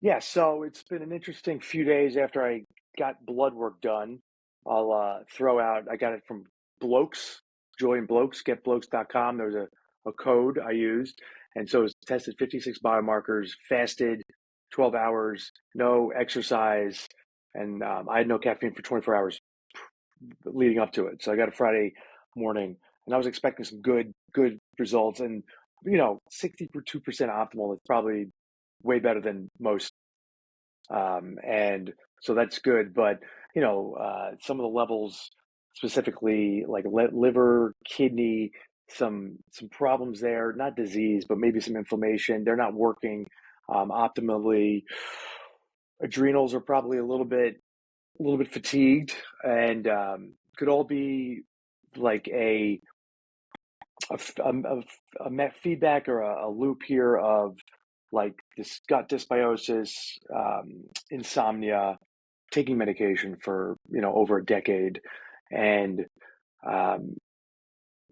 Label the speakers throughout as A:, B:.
A: Yeah, so it's been an interesting few days after I got blood work done. I'll throw out, I got it from Blokes, Joy and Blokes, getblokes.com. There's a code I used. And so it's tested 56 biomarkers, fasted 12 hours, no exercise. And I had no caffeine for 24 hours leading up to it. So I got a Friday morning and I was expecting some good results. And, 62% optimal is probably way better than most, and so that's good. But some of the levels, specifically like liver, kidney, some problems there. Not disease, but maybe some inflammation. They're not working optimally. Adrenals are probably a little bit fatigued, and could all be like a feedback or a loop here of like this gut dysbiosis, insomnia, taking medication for over a decade, and um,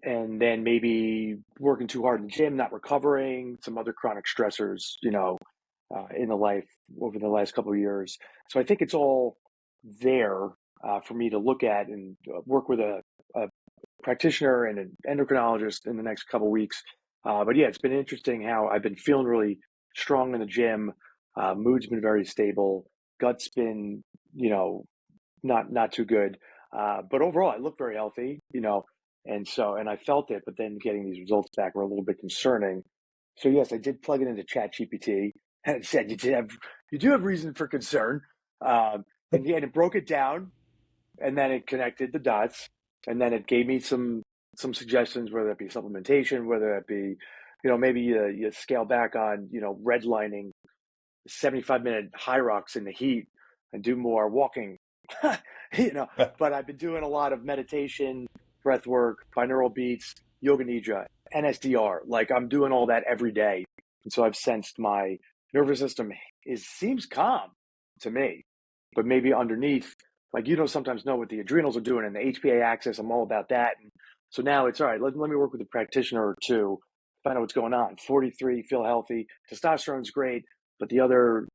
A: and then maybe working too hard in the gym, not recovering, some other chronic stressors, in the life over the last couple of years. So I think it's all there for me to look at and work with a practitioner and an endocrinologist in the next couple of weeks. But yeah, it's been interesting how I've been feeling really strong in the gym. Mood's been very stable. Gut's been, not too good. But overall, I look very healthy, and I felt it. But then getting these results back were a little bit concerning. So yes, I did plug it into ChatGPT, and it said you do have reason for concern. And it broke it down, and then it connected the dots, and then it gave me some suggestions, whether it be supplementation, whether it be, maybe you scale back on, redlining 75-minute high rocks in the heat and do more walking, you know. But I've been doing a lot of meditation, breath work, binaural beats, yoga nidra, NSDR. Like I'm doing all that every day, and so I've sensed my nervous system seems calm to me, but maybe underneath, like sometimes know what the adrenals are doing and the HPA axis. I'm all about that, and so now it's all right. Let me work with a practitioner or two, find out what's going on. 43, feel healthy, testosterone's great, but the other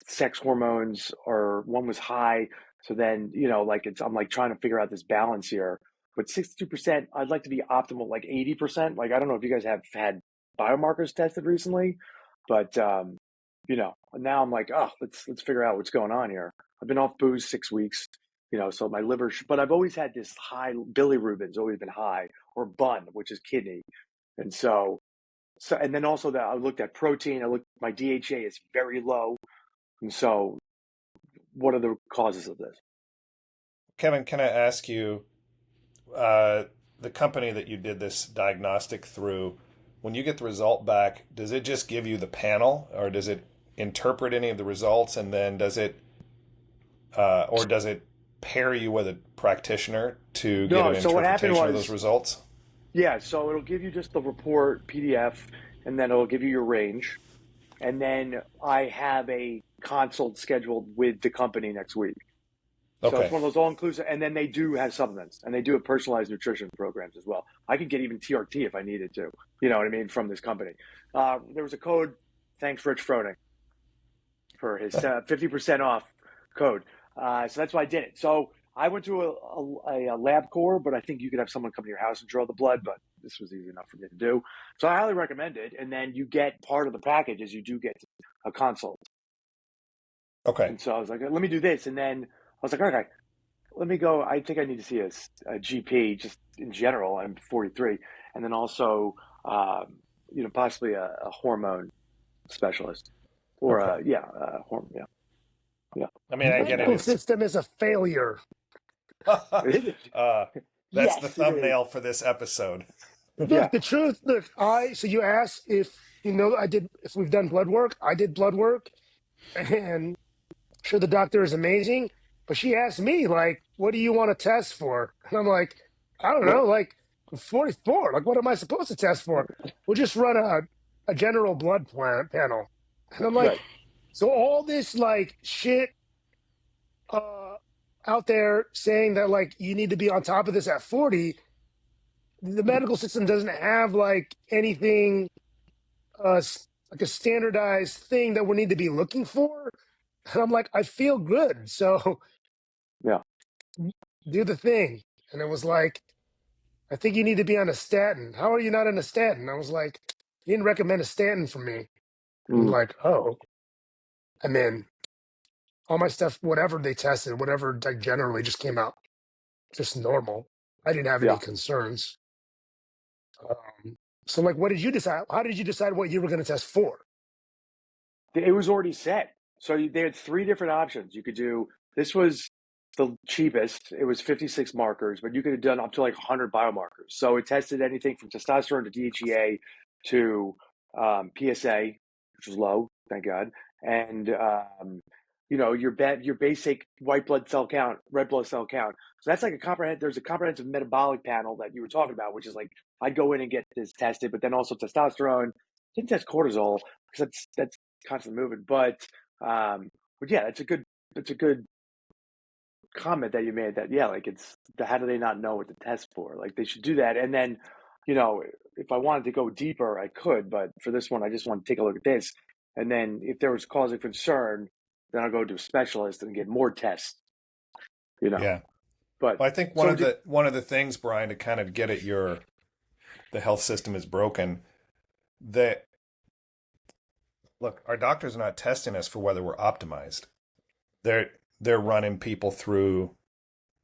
A: sex hormones or one was high. So then, like I'm like trying to figure out this balance here. But 62%, I'd like to be optimal, like 80%. Like I don't know if you guys have had biomarkers tested recently, but now I'm like, oh, let's figure out what's going on here. I've been off booze 6 weeks, so my liver, but I've always had this high bilirubin's always been high, or BUN, which is kidney, and and then also that I looked at protein. My DHA is very low, and so what are the causes of this?
B: Kevin, can I ask you, the company that you did this diagnostic through, when you get the result back, does it just give you the panel, or does it interpret any of the results, and then or does it pair you with a practitioner to get
A: No,
B: an
A: so what happened
B: interpretation of those
A: was,
B: results?
A: yeah, so it'll give you just the report PDF, and then it'll give you your range, and then I have a consult scheduled with the company next week. So it's
B: Okay.
A: one of those all-inclusive, and then they do have supplements, and they do have personalized nutrition programs as well. I could get even TRT if I needed to, you know what I mean, from this company. There was a code, thanks Rich Froning, for his 50% off code. So that's why I did it. So I went to a lab core, but I think you could have someone come to your house and draw the blood, but this was easy enough for me to do. So I highly recommend it. And then you get part of the package is you do get a consult.
B: Okay.
A: And so I was like, let me do this. And then I was like, okay, let me go. I think I need to see a GP just in general. I'm 43. And then also, possibly a hormone specialist or
B: Okay.
A: hormone. Yeah. Yeah.
B: I mean,
C: The
B: I get it.
C: medical
B: It's
C: system is a failure.
B: uh, that's the
A: Yes, it is.
B: thumbnail for this episode.
A: Yeah.
C: Look, the truth, look, so you asked if, if we've done blood work. I did blood work, and I'm sure the doctor is amazing, but she asked me, like, what do you want to test for? And I'm like, I don't know,
A: Well,
C: like, I'm 44. Like, what am I supposed to test for? We'll just run a general blood panel. And I'm
A: right.
C: like, so all this, like, shit uh, out there saying that, like, you need to be on top of this at 40, the medical system doesn't have like anything like a standardized thing that we need to be looking for. And I'm like, I feel good. So
A: Yeah.
C: do the thing. And it was like, I think you need to be on a statin. How are you not on a statin? I was like, you didn't recommend a statin for me. And
A: Mm,
C: like, oh. And then all my stuff, whatever they tested, whatever like generally just came out just normal. I didn't have any
A: yeah.
C: concerns. So like, what did you decide? How did you decide what you were going to test for?
A: It was already set. So they had three different options. You could do, this was the cheapest. It was 56 markers, but you could have done up to like 100 biomarkers. So it tested anything from testosterone to DHEA to PSA, which was low, thank God, and your basic white blood cell count, red blood cell count. So that's like there's a comprehensive metabolic panel that you were talking about, which is like I'd go in and get this tested, but then also testosterone. Didn't test cortisol because that's constantly moving. But yeah, it's a good comment that you made. That yeah, like how do they not know what to test for? Like they should do that. And then, if I wanted to go deeper, I could. But for this one, I just want to take a look at this. And then if there was cause of concern, then I'll go to a specialist and get more tests.
B: Yeah.
A: But
B: Well, I think one of the things, Brian, to kind of get at the health system is broken. That look, our doctors are not testing us for whether we're optimized. They're running people through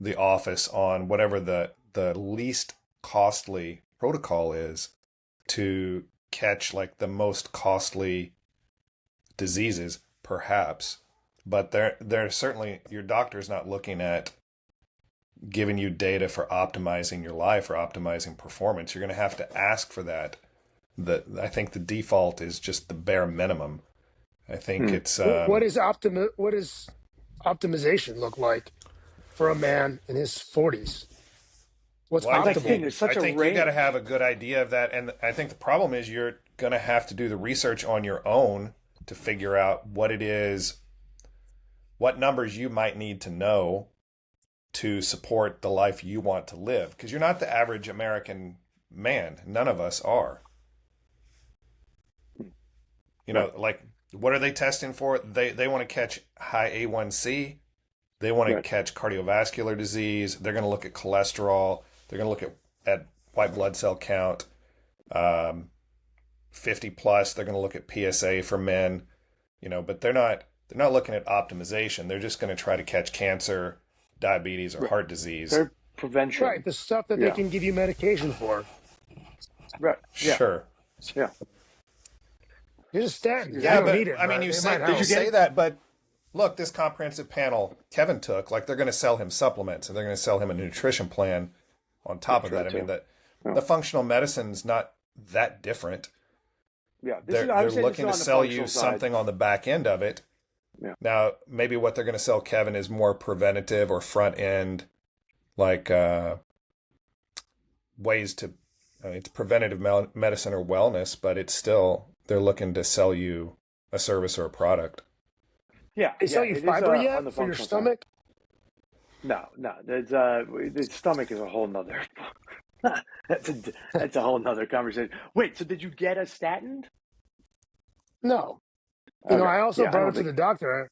B: the office on whatever the least costly protocol is to catch like the most costly diseases, perhaps. But they're certainly, your doctor's not looking at giving you data for optimizing your life or optimizing performance. You're going to have to ask for that. I think the default is just the bare minimum. I think it's
C: What does optimization look like for a man in his 40s? What's
B: well,
C: optimal?
A: There's
B: I think you got to have a good idea of that, and I think the problem is you're going to have to do the research on your own to figure out what it is, what numbers you might need to know to support the life you want to live, because you're not the average American man. None of us are. Like, what are they testing for? They want to catch high A1C. They want to catch cardiovascular disease. They're going to look at cholesterol. They're going to look at white blood cell count. 50 plus. They're going to look at PSA for men. But they're not looking at optimization. They're just going to try to catch cancer, diabetes, or heart disease.
A: They're prevention.
C: Right, the stuff that they can give you medication for.
A: Right. Yeah.
B: Sure.
A: Yeah.
C: You're just statin.
B: Yeah,
C: you don't need it,
B: I mean, you say that, but look, this comprehensive panel Kevin took, like they're going to sell him supplements and they're going to sell him a nutrition plan on top of that. I mean, the functional medicine's not that different.
A: Yeah,
B: they're looking to sell you something on the back end of it.
A: Yeah.
B: Now, maybe what they're going to sell Kevin is more preventative or front end, like ways to. It's preventative medicine or wellness, but it's still they're looking to sell you a service or a product.
A: Yeah,
C: they sell you fiber yet for your stomach?
A: No. The stomach is a whole nother. that's a whole nother conversation. Wait, so did you get a statin?
C: No.
A: Okay.
C: I also brought it to the doctor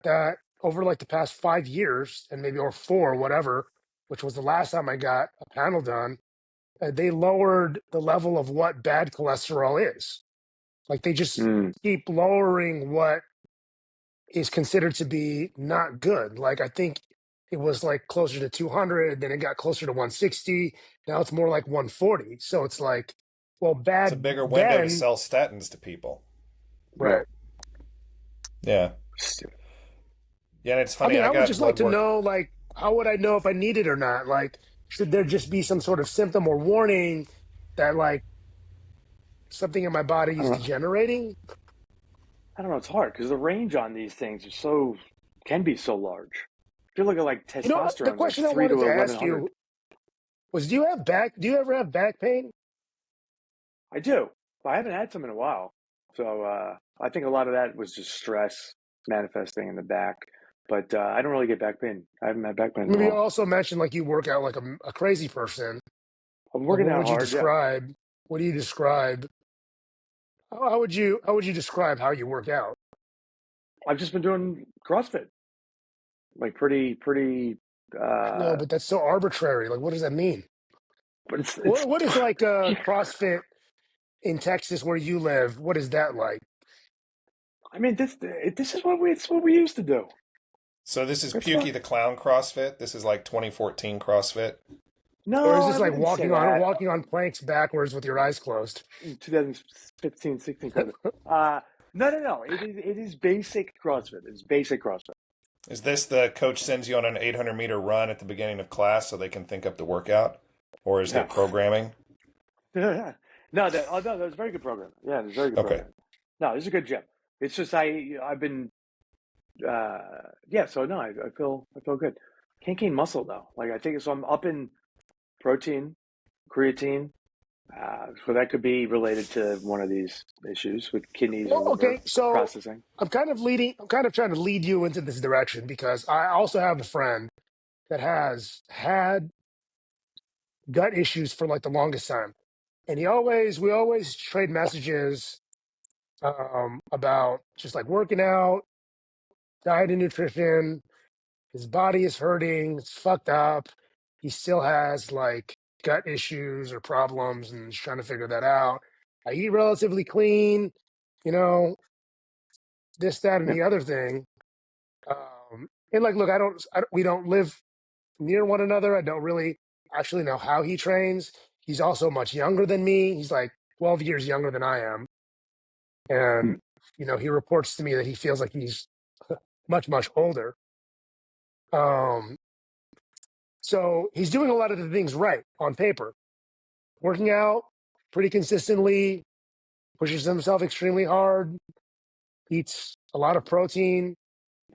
C: that over like the past 5 years and maybe or 4, whatever, which was the last time I got a panel done, they lowered the level of what bad cholesterol is. Like they just keep lowering what is considered to be not good. Like I think it was like closer to 200, then it got closer to 160. Now it's more like 140. So it's like, well, bad.
B: It's a bigger window to sell statins to people.
C: Right.
B: Yeah. Yeah, and it's funny.
C: I would just like to know, like, how would I know if I need it or not? Like, should there just be some sort of symptom or warning that, like, something in my body is degenerating?
A: I don't know. It's hard because the range on these things can be so large. If you look at like testosterone,
C: the question I wanted to ask you was, do you ever have back pain?
A: I do. But I haven't had some in a while. So I think a lot of that was just stress manifesting in the back. But I don't really get back pain. I haven't had back pain.
C: Maybe you also mentioned like you work out like a crazy person.
A: I'm working out hard.
C: What do you describe How would you describe how you work out?
A: I've just been doing CrossFit, like pretty.
C: No,
A: Uh,
C: but that's so arbitrary. Like, what does that mean?
A: but it's.
C: What is like a CrossFit in Texas where you live? What is that like?
A: I mean, this is what we used to do.
B: So this is
A: It's not.
B: Pukey the Clown CrossFit. This is like 2014 CrossFit.
C: Or is
A: No,
C: this
A: I
C: like
A: wouldn't say
C: walking on planks backwards with your eyes closed?
A: 2015, 16 CrossFit. No. It is basic CrossFit. It's basic CrossFit.
B: Is this the coach sends you on an 800-meter run at the beginning of class so they can think up the workout? Or is there
A: No.
B: programming?
A: No, that was a very good program. Yeah, it was a very good
B: Okay.
A: program. No, it's a good gym. It's just I've been yeah. So no, I feel good. Can't gain muscle though. Like I think so. I'm up in protein, creatine. So that could be related to one of these issues with kidneys or
C: Well,
A: liver
C: okay, so
A: processing.
C: I'm kind of trying to lead you into this direction because I also have a friend that has had gut issues for like the longest time. And we always trade messages about just like working out, diet and nutrition. His body is hurting, it's fucked up. He still has like gut issues or problems and he's trying to figure that out. I eat relatively clean, you know, this, that, and
A: Yeah.
C: the other thing. And like, look, we don't live near one another. I don't really actually know how he trains. He's also much younger than me. He's like 12 years younger than I am.
A: Hmm.
C: And, he reports to me that he feels like he's much, much older. Um, so he's doing a lot of the things right on paper, working out pretty consistently, pushes himself extremely hard, eats a lot of protein.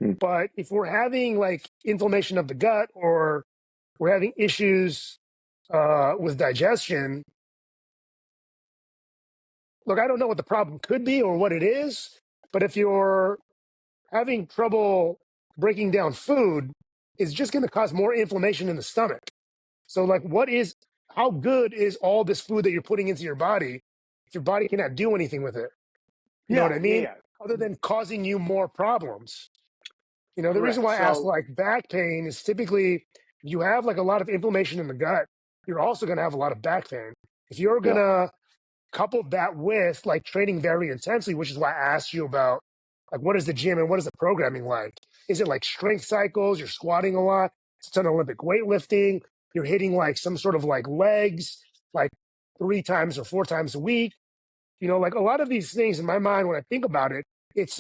A: Hmm.
C: But if we're having like inflammation of the gut or we're having issues with digestion, look, I don't know what the problem could be or what it is, but if you're having trouble breaking down food, it's just going to cause more inflammation in the stomach. So, like, how good is all this food that you're putting into your body if your body cannot do anything with it? You know what
A: Yeah,
C: I
A: yeah,
C: mean?
A: yeah.
C: Other than causing you more problems. The reason
A: Correct.
C: why I asked
A: So
C: like back pain is typically if you have like a lot of inflammation in the gut, you're also going to have a lot of back pain. If you're going
A: yeah.
C: to couple that with like training very intensely, which is why I asked you about like what is the gym and what is the programming like? Is it like strength cycles? You're squatting a lot. It's an Olympic weightlifting. You're hitting like some sort of like legs, like 3 times or 4 times a week. Like a lot of these things in my mind when I think about it, it's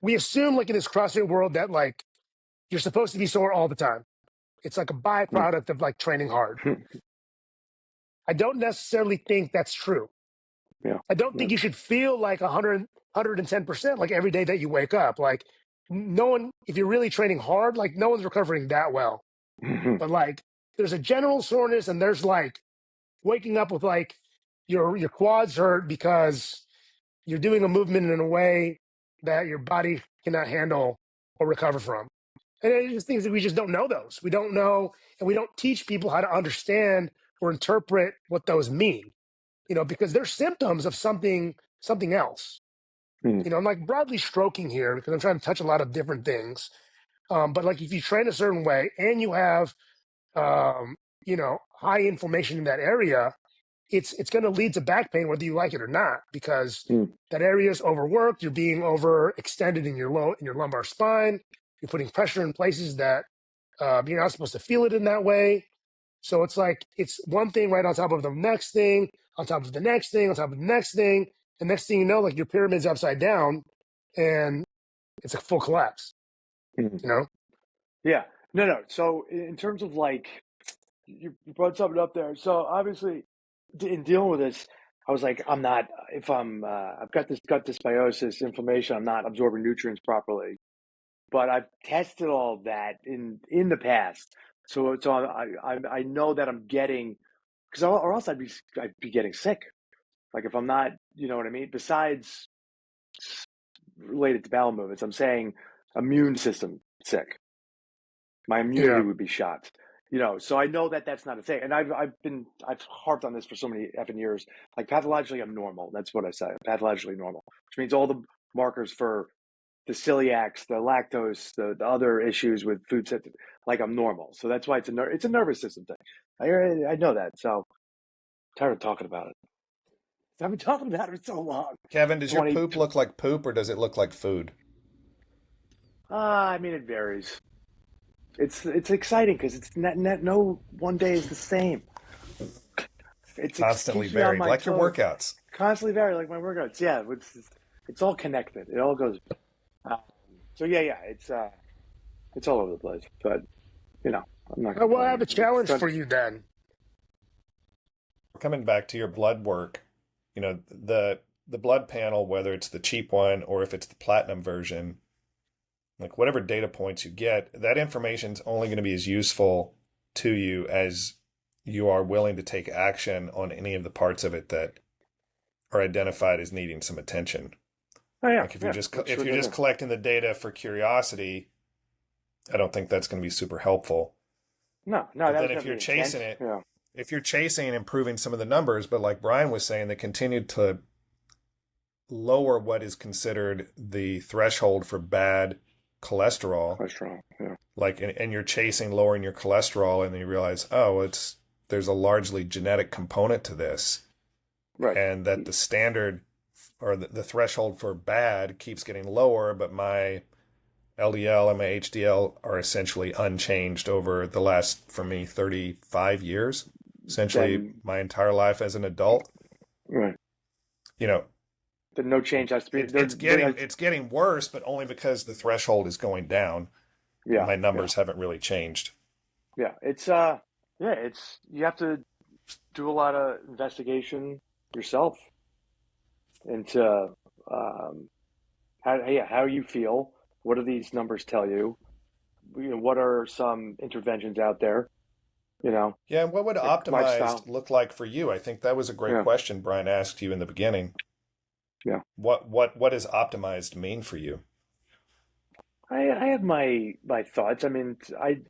C: we assume like in this CrossFit world that like you're supposed to be sore all the time. It's like a
A: Hmm.
C: byproduct of like training hard. I don't necessarily think that's true.
A: Yeah.
C: I don't
A: Yeah.
C: think you should feel like 110% like every day that you wake up. Like no one, if you're really training hard, like no one's recovering that well. But like there's a general soreness and there's like waking up with like your quads hurt because you're doing a movement in a way that your body cannot handle or recover from. And it's just things that we just don't know those. We don't know, and we don't teach people how to understand or interpret what those mean. Because they're symptoms of something else.
A: Hmm.
C: I'm like broadly stroking here because I'm trying to touch a lot of different things. But like if you train a certain way and you have high inflammation in that area, it's going to lead to back pain whether you like it or not because
A: Hmm.
C: that area is overworked. You're being overextended in your lumbar spine. You're putting pressure in places that you're not supposed to feel it in that way. So it's like it's one thing right on top of the next thing, on top of the next thing, on top of the next thing. And next thing you know, like your pyramid's upside down and it's a full collapse,
A: Hmm.
C: you know?
A: Yeah. No. So in terms of like you brought something up there. So obviously, in dealing with this, I was like, I'm not. If I've got this gut dysbiosis, inflammation. I'm not absorbing nutrients properly. But I've tested all that in the past. So I know that I'm getting because or else I'd be getting sick. Like if I'm not, you know what I mean. Besides related to bowel movements, I'm saying immune system sick. My immunity
C: Yeah.
A: would be shot. So I know that that's not a thing. And I've harped on this for so many effing years. Like pathologically, I'm normal. That's what I say. I'm pathologically normal, which means all the markers for the celiacs, the lactose, the other issues with food sensitive, like I'm normal. So that's why it's a nervous system thing. I know that. So I'm tired of talking about it. I've been talking about it so long.
B: Kevin, does your
A: 20.
B: poop look like poop or does it look like food?
A: I mean, it varies. It's exciting because it's no one day is the same. It's
B: Constantly
A: keeps me on
B: varied,
A: my
B: like your
A: toes.
B: workouts.
A: Constantly varied, like my workouts. Yeah, it's all connected. It all goes. So yeah, it's all over the place. But I'm not.
C: Well, I have
A: complaining.
C: a challenge for you then.
B: Coming back to your blood work, the blood panel, whether it's the cheap one or if it's the platinum version, like whatever data points you get, that information is only going to be as useful to you as you are willing to take action on any of the parts of it that are identified as needing some attention.
A: Oh yeah.
B: Like if you're just collecting the data for curiosity, I don't think that's going to be super helpful.
A: No.
B: But
A: That
B: then
A: was
B: if you're
A: never the
B: chasing
A: intent.
B: it,
A: Yeah.
B: if you're chasing and improving some of the numbers, but like Brian was saying, they continue to lower what is considered the threshold for bad cholesterol.
A: Yeah.
B: Like, and you're chasing lowering your cholesterol, and then you realize, oh, there's a largely genetic component to this,
A: Right.
B: and that the standard or the threshold for bad keeps getting lower, but my LDL and my HDL are essentially unchanged over the last, for me, 35 years, essentially my entire life as an adult.
A: Right. The no change has to be.
B: It's getting worse, but only because the threshold is going down.
A: Yeah.
B: My numbers haven't really changed.
A: Yeah. It's you have to do a lot of investigation yourself into how you feel. What do these numbers tell you? What are some interventions out there?
B: Yeah, and what would
A: like
B: optimized
A: lifestyle.
B: look like for you? I think that was a great question Brian asked you in the beginning.
A: Yeah.
B: What does optimized mean for you?
A: I have my thoughts. I mean,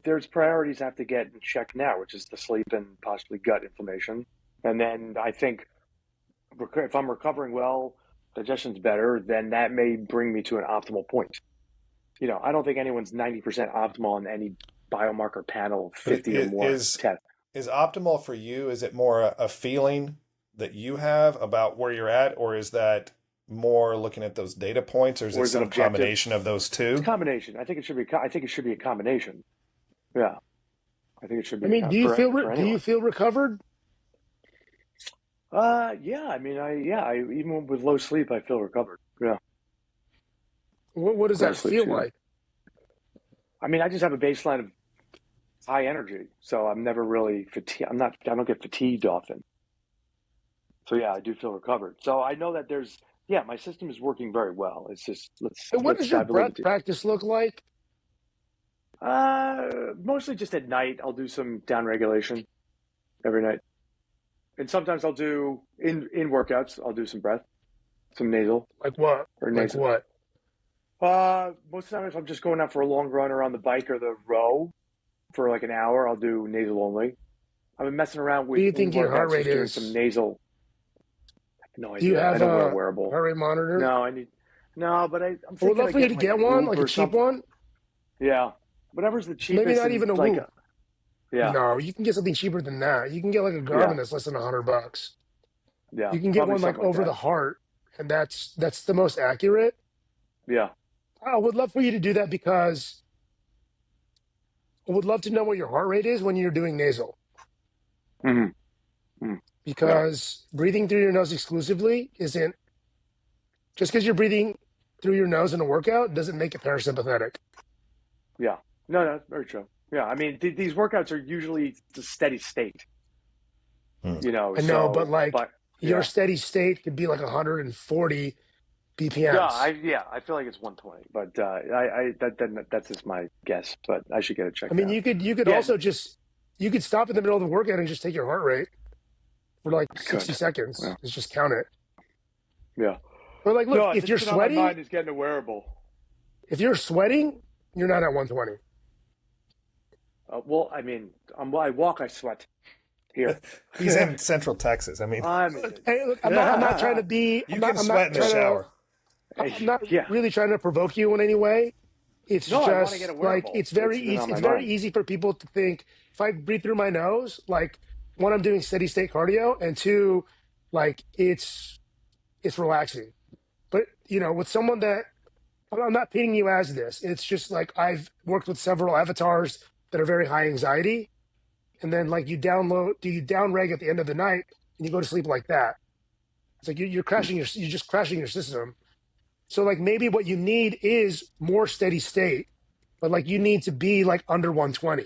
A: there's priorities I have to get in check now, which is the sleep and possibly gut inflammation. And then I think if I'm recovering well, digestion's better, then that may bring me to an optimal point. I don't think anyone's 90% optimal on any biomarker panel, 50 or more tests.
B: Is optimal for you, is it more a feeling that you have about where you're at, or is that more looking at those data points, or is it some combination of those two?
A: It's a combination. I think it should be a combination. Yeah. I think it should be.
C: I mean, do you feel recovered?
A: Yeah. I mean, even with low sleep, I feel recovered. Yeah.
C: What does that feel like?
A: I mean, I just have a baseline of high energy, so I'm never really fatigued. I don't get fatigued often. So yeah, I do feel recovered. So I know that my system is working very well. It's just
C: what does your breath practice look like?
A: Mostly just at night. I'll do some down regulation every night, and sometimes I'll do in workouts. I'll do some breath, some nasal.
C: Like what?
A: Or nasal.
C: Like
A: what? Most of the time, if I'm just going out for a long run or on the bike or the row for like an hour, I'll do nasal only. I've been messing around with.
C: Do you think your heart rate is?
A: Some nasal. No idea.
C: Do you have
A: I don't wear a wearable
C: heart rate monitor?
A: No, but I'm thinking.
C: I would love for you to get one, like a cheap one.
A: Yeah, whatever's the cheapest.
C: Maybe not even a Whoop.
A: Yeah.
C: No, you can get something cheaper than that. You can get like a Garmin that's less than $100.
A: Yeah.
C: You can get one like over the heart, and that's the most accurate.
A: Yeah.
C: I would love for you to do that because I would love to know what your heart rate is when you're doing nasal.
A: Mm-hmm.
C: Because breathing through your nose exclusively isn't just because you're breathing through your nose in a workout doesn't make it parasympathetic.
A: Yeah. No, that's very true. Yeah. I mean, these workouts are usually the steady state.
C: I know, but your steady state could be like 140 BPMs.
A: Yeah, I feel like it's 120, but that's just my guess. But I should get it checked.
C: I mean, you could also you could stop in the middle of the workout and just take your heart rate for like 60 seconds. Yeah. Just count it.
A: Yeah.
C: But like, look, if you're sweating,
A: my mind is getting a wearable.
C: If you're sweating, you're not at 120.
A: Well, I mean, I walk, I sweat here.
B: He's in Central Texas. I mean,
C: Hey, look, I'm not trying to be.
B: you can sweat in the
A: yeah,
B: shower.
C: I'm not
A: yeah.
C: really trying to provoke you in any way. It's
A: No, I want to get a
C: just like
A: wearable.
C: it's very
A: It's been
C: easy.
A: on my
C: It's very
A: mind.
C: easy for people to think if I breathe through my nose, like one, I'm doing steady state cardio, and two, like it's relaxing. But with someone that I'm not painting you as this. It's just like I've worked with several avatars that are very high anxiety, and then like you down reg at the end of the night, and you go to sleep like that. It's like you're just crashing your system. So like maybe what you need is more steady state, but like you need to be like under 120.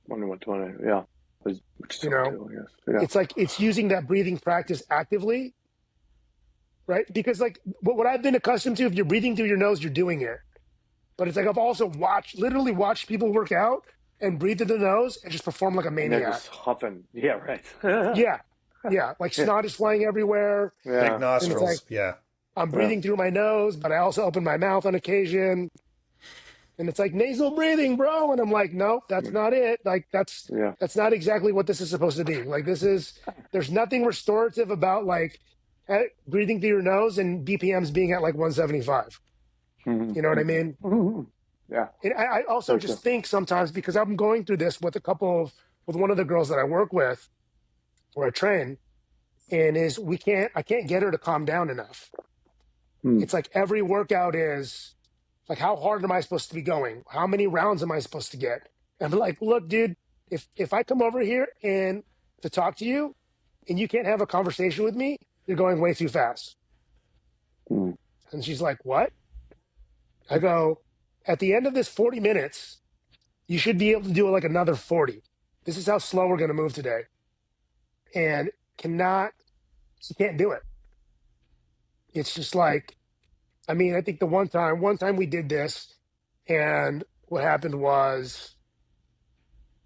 A: Wonder what 20, yeah. Which is
C: You
A: hard
C: know,
A: too, I guess. Yeah.
C: it's like it's using that breathing practice actively, right? Because like what I've been accustomed to, if you're breathing through your nose, you're doing it. But it's like I've also literally watched people work out and breathe through the nose and just perform like a
A: And they're
C: maniac.
A: just huffing. Yeah, right.
C: Yeah, yeah, like
A: Yeah.
C: snot is flying everywhere,
B: Big
A: Yeah.
C: and it's like
B: nostrils. Yeah.
C: I'm
A: Yeah.
C: breathing through my nose, but I also open my mouth on occasion. And it's like nasal breathing, bro. And I'm like, no, that's not it. Like
A: Yeah.
C: that's not exactly what this is supposed to be. Like there's nothing restorative about like breathing through your nose and BPMs being at like 175. You know what I mean?
A: Yeah.
C: And I also
A: So
C: just
A: true.
C: think sometimes because I'm going through this with with one of the girls that I work with or I train, and I can't get her to calm down enough. It's like every workout is like, how hard am I supposed to be going? How many rounds am I supposed to get? And I'm like, look, dude, if I come over here and to talk to you and you can't have a conversation with me, you're going way too fast.
A: Mm.
C: And she's like, what? I go, at the end of this 40 minutes, you should be able to do like another 40. This is how slow we're going to move today. And she can't do it. It's just like, I mean, I think the one time we did this, and what happened was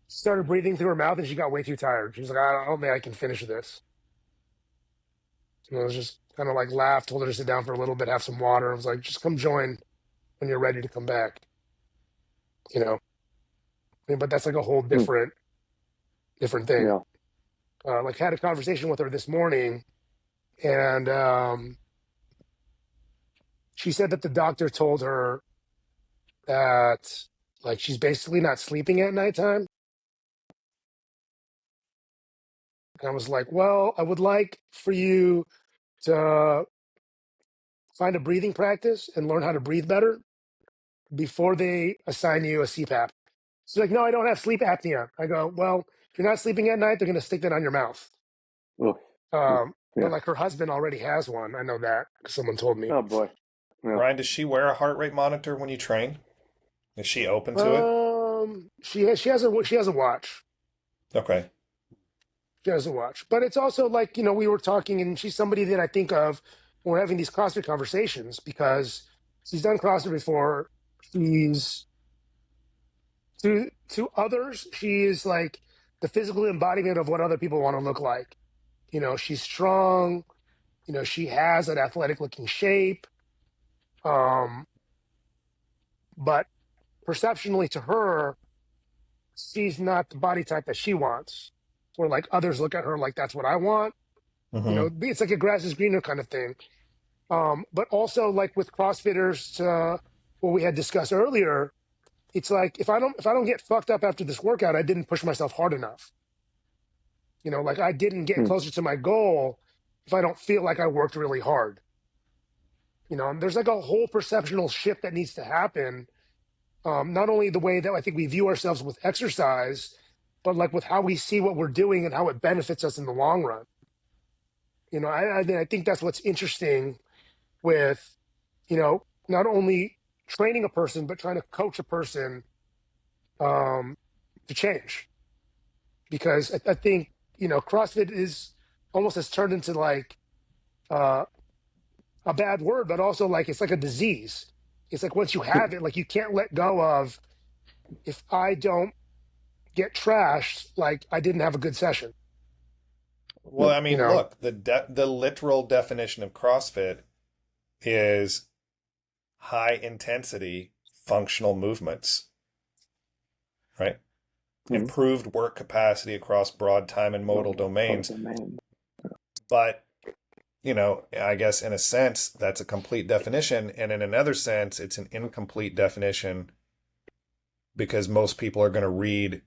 C: she started breathing through her mouth and she got way too tired. She was like, I don't think I can finish this. And I was just kind of like laughed, told her to sit down for a little bit, have some water. I was like, just come join when you're ready to come back. You know, I mean, but that's like a whole different thing.
A: Yeah.
C: Like had a conversation with her this morning, and she said that the doctor told her that like she's basically not sleeping at nighttime. And I was like, well, I would like for you to find a breathing practice and learn how to breathe better before they assign you a CPAP. She's like, no, I don't have sleep apnea. I go, well, if you're not sleeping at night, they're going to stick that on your mouth.
A: Oh,
C: But
A: yeah.
C: like her husband already has one. I know that because someone told me.
A: Oh boy. Yeah.
B: Ryan, does she wear a heart rate monitor when you train? Is she open to it?
C: She has a watch.
B: Okay.
C: She has a watch. But it's also like, we were talking, and she's somebody that I think of when we're having these CrossFit conversations because she's done CrossFit before. She's to others, she is like the physical embodiment of what other people want to look like. She's strong. She has an athletic looking shape. But perceptionally to her, she's not the body type that she wants. Or like others look at her like that's what I want.
B: Mm-hmm.
C: It's like a grass is greener kind of thing. But also like with CrossFitters, what we had discussed earlier, it's like if I don't get fucked up after this workout, I didn't push myself hard enough. Like I didn't get closer to my goal if I don't feel like I worked really hard. And there's like a whole perceptual shift that needs to happen. Not only the way that I think we view ourselves with exercise, but like with how we see what we're doing and how it benefits us in the long run. I think that's what's interesting with, not only training a person, but trying to coach a person to change. Because I think, CrossFit is almost has turned into like a bad word, but also like it's like a disease. It's like once you have it, like you can't let go of, if I don't get trashed, like I didn't have a good session.
B: Well, I mean,
C: You know?
B: look, the literal definition of CrossFit is high intensity functional movements, right?
A: Mhm.
B: improved work capacity across broad time and modal
A: Product
B: domains.
A: domain.
B: But, I guess in a sense, that's a complete definition. And in another sense, it's an incomplete definition because most people are going to read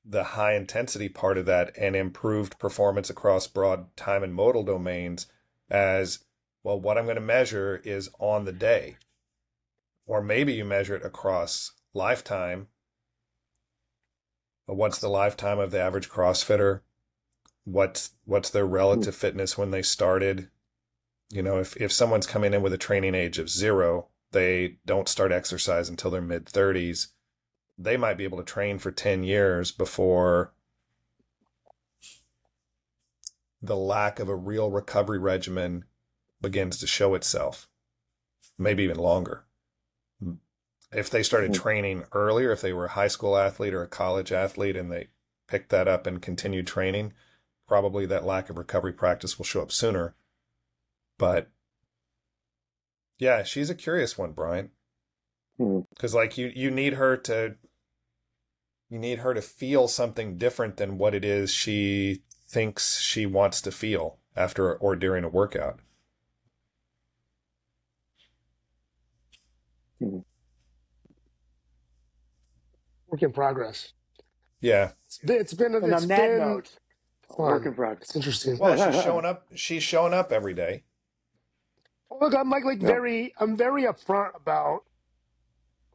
B: the high intensity part of that and improved performance across broad time and modal domains as, well, what I'm going to measure is on the day. Or maybe you measure it across lifetime. But what's the lifetime of the average CrossFitter? What's their relative fitness when they started? If someone's coming in with a training age of 0, they don't start exercise until their mid 30s. They might be able to train for 10 years before the lack of a real recovery regimen begins to show itself, maybe even longer. If they started training earlier, if they were a high school athlete or a college athlete and they picked that up and continued training, probably that lack of recovery practice will show up sooner. But yeah, she's a curious one, Brian. Because you need her to feel something different than what it is she thinks she wants to feel after or during a workout.
C: Work in progress.
B: Yeah.
C: It's been
A: And on that note,
C: fun.
A: work in progress.
C: It's interesting.
B: Well, she's showing up every day.
C: Look, I'm I'm very upfront about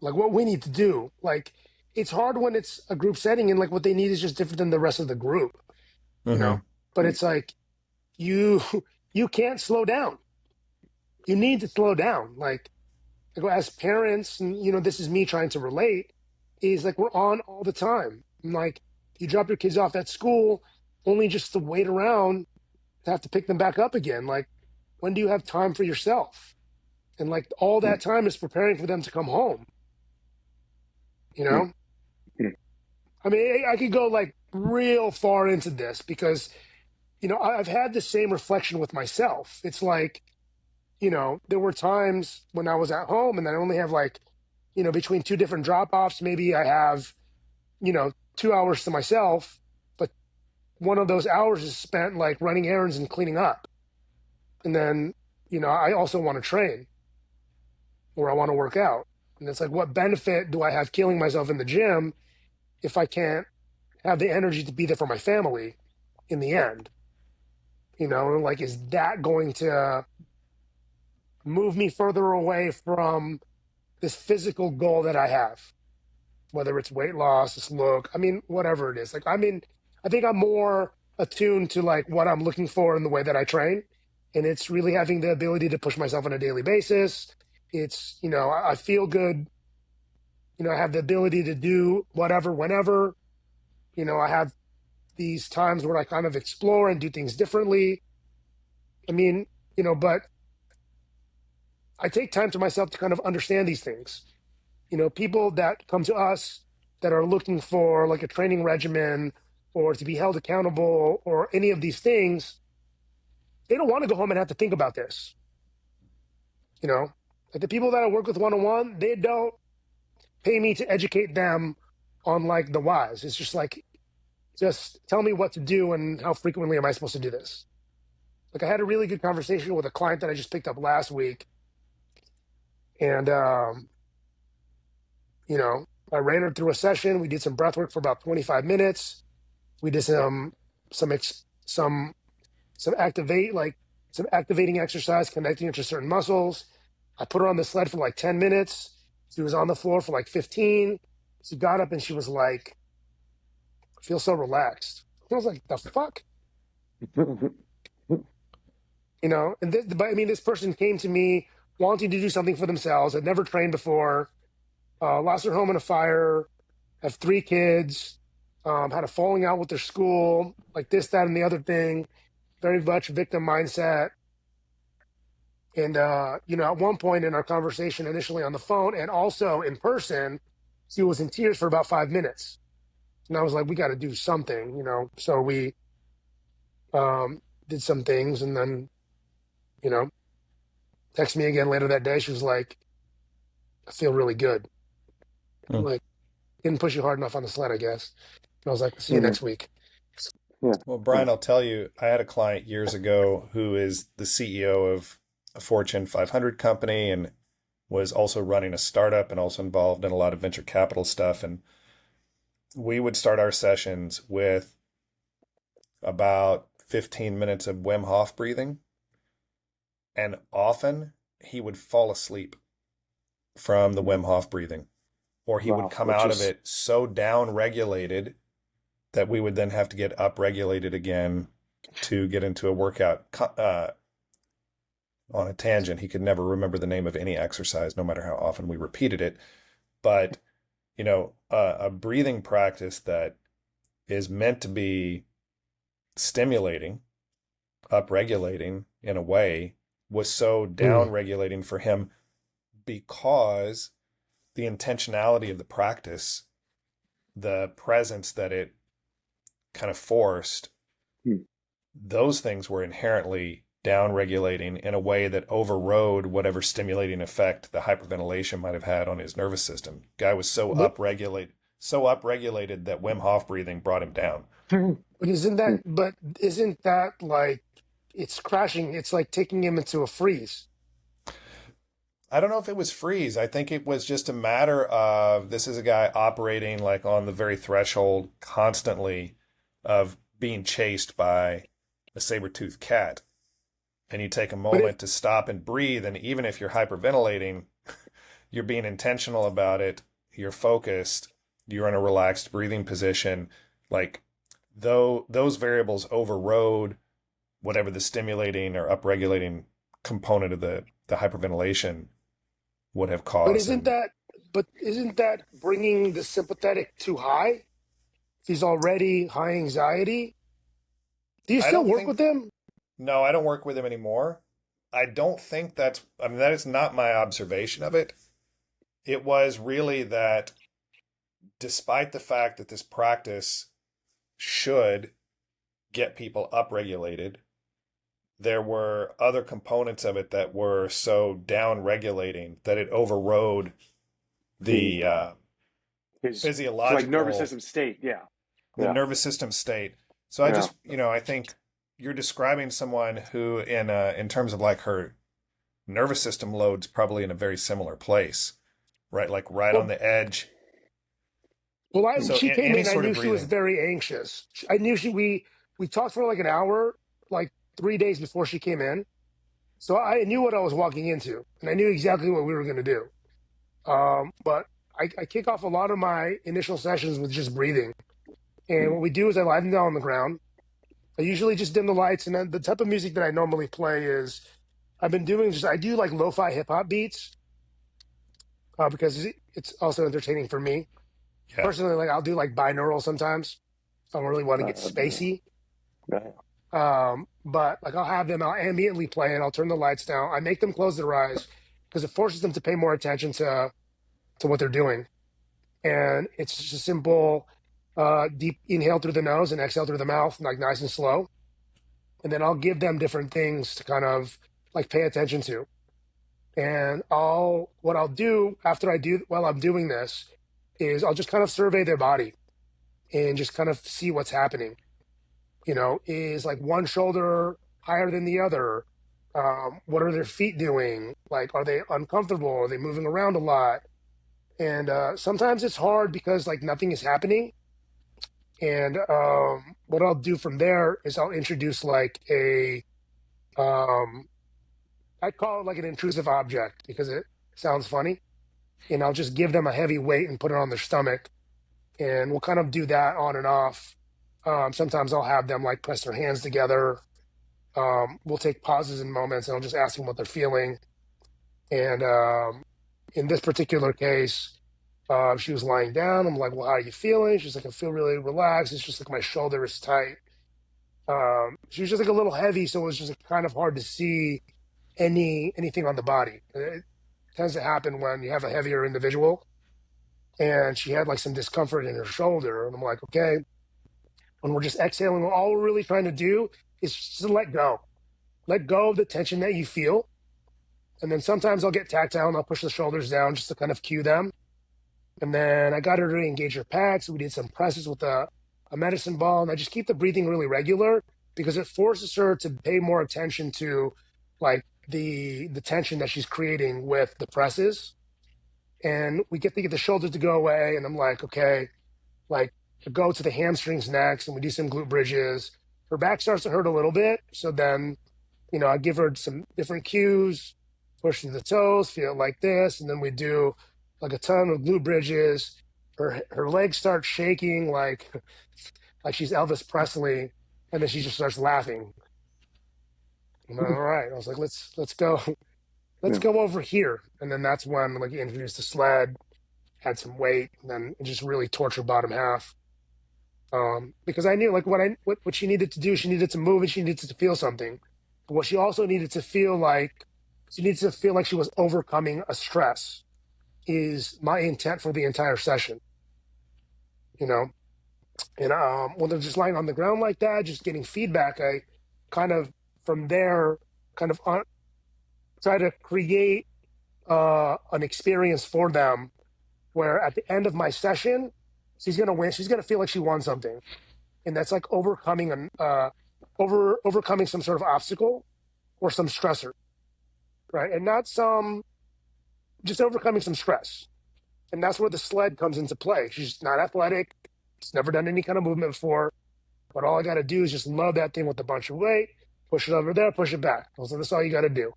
C: like what we need to do. Like it's hard when it's a group setting and like what they need is just different than the rest of the group. But it's like you can't slow down. You need to slow down. Like as parents, and this is me trying to relate, is like we're on all the time. And like you drop your kids off at school only just to wait around to have to pick them back up again. Like when do you have time for yourself? And like all that time is preparing for them to come home. I mean, I could go like real far into this because, I've had the same reflection with myself. It's like, there were times when I was at home and I only have like, between 2 different drop-offs, maybe I have, 2 hours to myself, but one of those hours is spent like running errands and cleaning up. And then, I also want to train or I want to work out. And it's like, what benefit do I have killing myself in the gym if I can't have the energy to be there for my family in the end? Like, is that going to move me further away from this physical goal that I have? Whether it's weight loss, this look, I mean, whatever it is. Like, I think I'm more attuned to like what I'm looking for in the way that I train. And it's really having the ability to push myself on a daily basis. It's, I feel good. I have the ability to do whatever, whenever. I have these times where I kind of explore and do things differently. I mean, but I take time to myself to kind of understand these things. People that come to us that are looking for like a training regimen or to be held accountable or any of these things, they don't want to go home and have to think about this. Like the people that I work with one-on-one, they don't pay me to educate them on like the whys. It's just like, just tell me what to do and how frequently am I supposed to do this? Like I had a really good conversation with a client that I just picked up last week. And, I ran her through a session. We did some breath work for about 25 minutes. We did some activating exercise, connecting her to certain muscles. I put her on the sled for like 10 minutes. She was on the floor for like 15. She got up and she was like, I feel so relaxed. I was like, the fuck? This person came to me wanting to do something for themselves, had never trained before, lost their home in a fire, have 3 kids, had a falling out with their school, like this, that, and the other thing, very much victim mindset. And, at one point in our conversation, initially on the phone and also in person, she was in tears for about 5 minutes. And I was like, we got to do something, So we did some things and then, text me again later that day. She was like, I feel really good. I'm like, didn't push you hard enough on the sled, I guess. I was like, see you
A: Hmm.
C: next week.
A: Yeah.
B: Well,
A: Yeah.
B: Brian, I'll tell you, I had a client years ago who is the CEO of a Fortune 500 company and was also running a startup and also involved in a lot of venture capital stuff. And we would start our sessions with about 15 minutes of Wim Hof breathing. And often he would fall asleep from the Wim Hof breathing, or he would
A: Wow.
B: come
A: Which
B: out of
A: is,
B: it so down regulated that we would then have to get up regulated again to get into a workout. On a tangent, he could never remember the name of any exercise, no matter how often we repeated it. But, a breathing practice that is meant to be stimulating, upregulating in a way, was so
C: Mm.
B: down regulating for him because the intentionality of the practice, the presence that it kind of forced,
A: hmm.
B: those things were inherently down regulating in a way that overrode whatever stimulating effect the hyperventilation might have had on his nervous system. Guy was
C: But
B: so upregulated that Wim Hof breathing brought him down.
C: but isn't that like it's crashing? It's like taking him into a freeze.
B: I don't know if it was freeze. I think it was just a matter of this is a guy operating like on the very threshold constantly of being chased by a saber-toothed cat. And you take a
C: But it
B: moment to stop and breathe. And even if you're hyperventilating, you're being intentional about it. You're focused. You're in a relaxed breathing position. Like, though those variables overrode whatever the stimulating or upregulating component of the hyperventilation would have
C: but
B: caused.
C: isn't
B: And
C: that but isn't that bringing the sympathetic too high? If he's already high anxiety. Do you
B: I
C: still
B: don't
C: work
B: think,
C: with him?
B: no, I don't work with him anymore. I don't think I mean, that is not my observation of it. It was really that despite the fact that this practice should get people upregulated, there were other components of it that were so down regulating that it overrode
A: The
B: the
A: his like nervous
B: physiological,
A: system state. Yeah.
B: the
A: Yeah.
B: nervous system state. So I
A: Yeah.
B: just, I think you're describing someone who in terms of like her nervous system loads probably in a very similar place, right? Like right on
C: Well,
B: the edge.
C: when
B: So
C: she came
B: any
C: in, I
B: sort of
C: knew she was
B: breathing.
C: very anxious. I knew we talked for like an hour, like 3 days before she came in. So I knew what I was walking into, and I knew exactly what we were going to do. But I kick off a lot of my initial sessions with just breathing. And what we do is I lie them down on the ground. I usually just dim the lights, and then the type of music that I normally play is I do like lo-fi hip hop beats because it's also entertaining for me
B: Yeah.
C: personally. Like I'll do like binaural sometimes if I really want to get
A: Uh,
C: spacey.
A: yeah.
C: But like I'll ambiently play it. I'll turn the lights down. I make them close their eyes because it forces them to pay more attention to what they're doing. And it's just a simple deep inhale through the nose and exhale through the mouth, like nice and slow. And then I'll give them different things to kind of like pay attention to. And what I'll do after I do while I'm doing this is I'll just kind of survey their body and just kind of see what's happening. Is like one shoulder higher than the other? What are their feet doing? Like, are they uncomfortable? Are they moving around a lot? And sometimes it's hard because like nothing is happening. And what I'll do from there is I'll introduce like um, I call it like an intrusive object because it sounds funny. And I'll just give them a heavy weight and put it on their stomach. And we'll kind of do that on and off. Sometimes I'll have them like press their hands together. We'll take pauses and moments and I'll just ask them what they're feeling. And in this particular case, she was lying down. I'm like, well, how are you feeling? She's like, I feel really relaxed. It's just like my shoulder is tight. She was just like a little heavy, so it was just like, kind of hard to see anything on the body. It tends to happen when you have a heavier individual. And she had like some discomfort in her shoulder. And I'm like, okay, when we're just exhaling, all we're really trying to do is just to let go. Let go of the tension that you feel. And then sometimes I'll get tactile and I'll push the shoulders down just to kind of cue them. And then I got her to engage her packs. We did some presses with a medicine ball, and I just keep the breathing really regular because it forces her to pay more attention to like the tension that she's creating with the presses. And we get to get the shoulders to go away, and I'm like, okay, like go to the hamstrings next, and we do some glute bridges. Her back starts to hurt a little bit, so then I give her some different cues, push through the toes, feel it like this, and then we do like a ton of glute bridges. Her legs start shaking like she's Elvis Presley, and then she just starts laughing. I'm like, all right, I was like, let's go, let's go over here, and then that's when like introduced the sled, had some weight, and then it just really tortured bottom half. Because I knew like what she needed to do, she needed to move and she needed to feel something. But what she also needed to feel like, she needed to feel like she was overcoming a stress is my intent for the entire session. And when they're just lying on the ground like that, just getting feedback, I kind of from there try to create an experience for them where at the end of my session, she's gonna win. She's gonna feel like she won something, and that's like overcoming overcoming some sort of obstacle or some stressor, right? And not just overcoming some stress. And that's where the sled comes into play. She's not athletic. She's never done any kind of movement before, but all I got to do is just load that thing with a bunch of weight, push it over there, push it back. So that's all you got to do,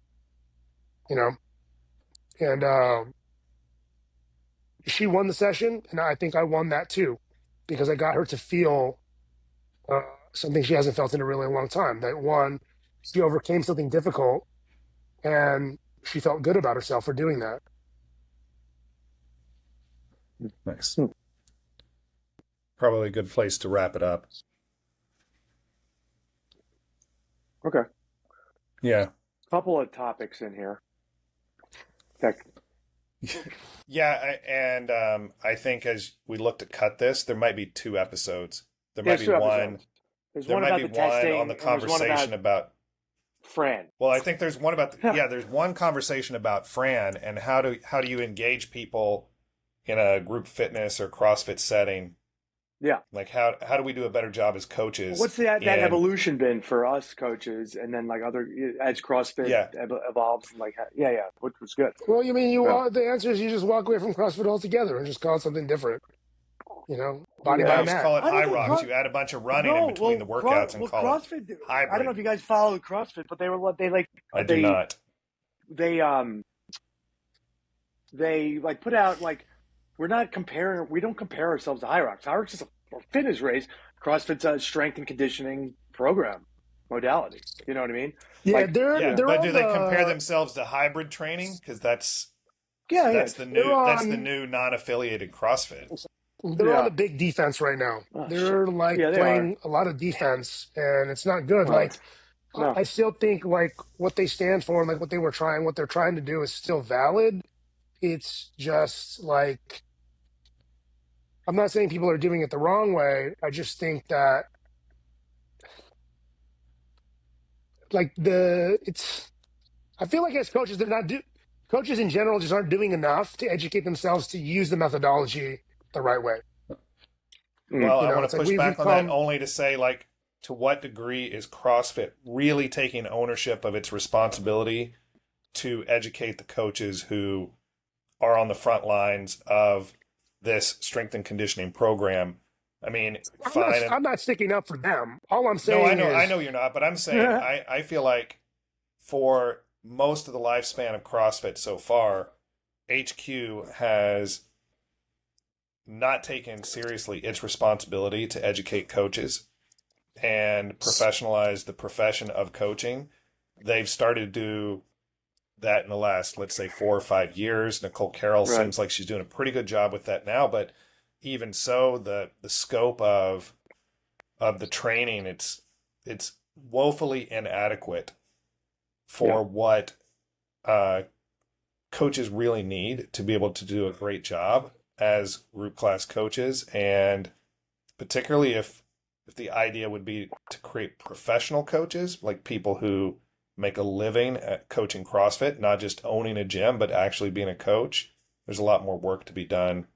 C: And she won the session, and I think I won that too, because I got her to feel something she hasn't felt in a really long time. That one, she overcame something difficult, and she felt good about herself for doing that.
B: Nice. Probably a good place to wrap it up.
A: Okay.
B: Yeah.
A: Couple of topics in here.
B: Yeah, I think as we look to cut this, there might be 2 episodes. There might be one.
A: There's
B: there
A: one
B: might
A: about
B: be
A: the
B: one
A: testing,
B: on the
A: and there's one
B: conversation about
A: Fran.
B: Well, I think there's one about there's one conversation about Fran and how do you engage people in a group fitness or CrossFit setting.
A: Yeah.
B: Like how do we do a better job as coaches?
A: What's that evolution been for us coaches, and then like other as CrossFit evolves, and like which was good.
C: Well, you mean the answer is you just walk away from CrossFit altogether and just call it something different. Body by mat.
B: Call it high rocks. You add a bunch of running in between the workouts and call
A: CrossFit,
B: it hybrid.
A: I don't know if you guys follow CrossFit, but
B: I do not.
A: They like put out like we don't compare ourselves to high rocks. High rocks is a fitness race. CrossFit's a strength and conditioning program modality. You know what I mean?
C: Yeah,
A: like,
C: they're
B: but do they compare themselves to hybrid training? Because that's the new non-affiliated CrossFit.
C: They're on a big defense right now. They're playing a lot of defense, and it's not good. I still think like what they stand for and like what they're trying to do is still valid. It's just like, I'm not saying people are doing it the wrong way. I just think that I feel like as coaches, coaches in general just aren't doing enough to educate themselves to use the methodology the right way.
B: Well, I want to push back on that only to say, like, to what degree is CrossFit really taking ownership of its responsibility to educate the coaches who are on the front lines of this strength and conditioning program? I mean,
C: I'm not sticking up for them. All I'm saying
B: is... I know you're not, but I'm saying I feel like for most of the lifespan of CrossFit so far, HQ has not taken seriously its responsibility to educate coaches and professionalize the profession of coaching. They've started to do that in the last, let's say, 4 or 5 years. Nicole Carroll seems like she's doing a pretty good job with that now, but even so, the scope of the training, it's woefully inadequate for what coaches really need to be able to do a great job as group class coaches, and particularly if the idea would be to create professional coaches, like people who make a living at coaching CrossFit, not just owning a gym, but actually being a coach. There's a lot more work to be done.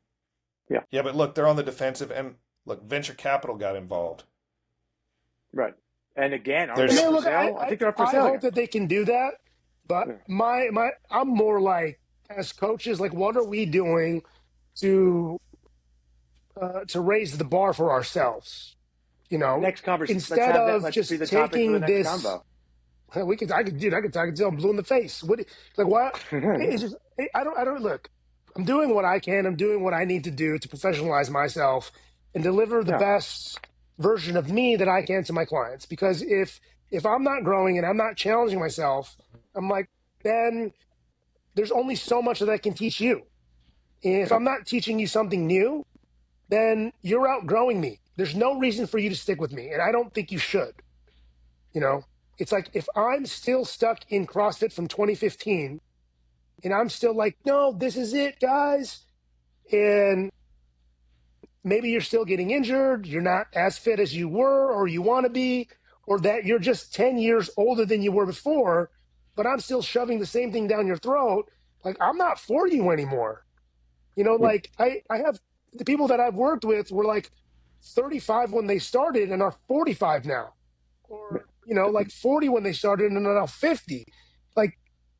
B: Yeah, but look, they're on the defensive, and Look, venture capital got involved.
A: Right. And again, aren't
C: I
A: they
B: There's
A: up
C: mean,
A: for
C: look,
A: sale? I think they're up for
C: I
A: sale
C: hope
A: again.
C: that they can do that, but
A: Yeah.
C: I'm more like, as coaches, like, what are we doing to raise the bar for ourselves? You know,
A: Next conversation. Let's
C: instead
A: have that.
C: of
A: Let's be
C: just
A: the topic for the
C: taking
A: next
C: this.
A: combo.
C: I could tell I'm blue in the face. Like, what? It's just, I don't look. I'm doing what I can. I'm doing what I need to do to professionalize myself and deliver the
A: Yeah.
C: best version of me that I can to my clients. Because if I'm not growing and I'm not challenging myself, I'm like, then there's only so much that I can teach you. And if
A: Yeah.
C: I'm not teaching you something new, then you're outgrowing me. There's no reason for you to stick with me, and I don't think you should. You know, it's like if I'm still stuck in CrossFit from 2015 and I'm still like, no, this is it, guys. And maybe you're still getting injured, you're not as fit as you were or you want to be, or that you're just 10 years older than you were before, but I'm still shoving the same thing down your throat. Like, I'm not for you anymore. You know,
A: Yeah.
C: like I have the people that I've worked with were like 35 when they started and are 45 now. Or, you know, like 40 when they started and are now 50. Like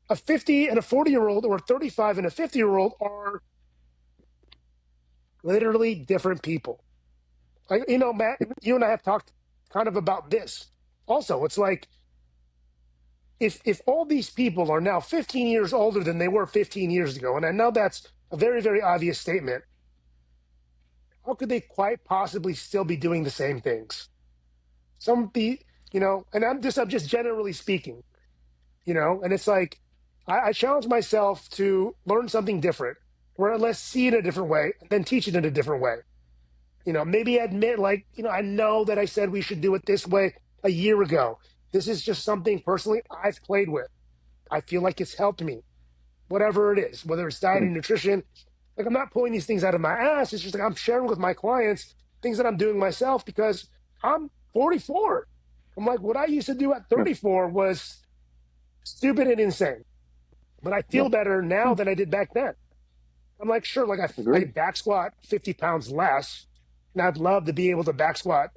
C: a 50 and a 40-year-old or a 35 and a 50-year-old are literally different people. Like, you know, Matt, you and I have talked kind of about this. Also, it's like if all these people are now 15 years older than they were 15 years ago, and I know that's a very, very obvious statement, how could they quite possibly still be doing the same things? Some be, you know, and I'm just generally speaking, you know, and it's like I challenge myself to learn something different, or let's see it a different way, and then teach it in a different way. You know, maybe admit, like, you know, I know that I said we should do it this way a year ago. This is just something personally I've played with. I feel like it's helped me, whatever it is, whether it's diet and nutrition. Like, I'm not pulling these things out of my ass. It's just like I'm sharing with my clients things that I'm doing myself because I'm 44. I'm like, what I used to do at
A: Yeah.
C: 34 was stupid and insane, but I
A: Yeah.
C: feel better now than I did back then. I'm like, sure, like I
A: Agreed.
C: back squat 50 pounds less, and I'd love to be able to back squat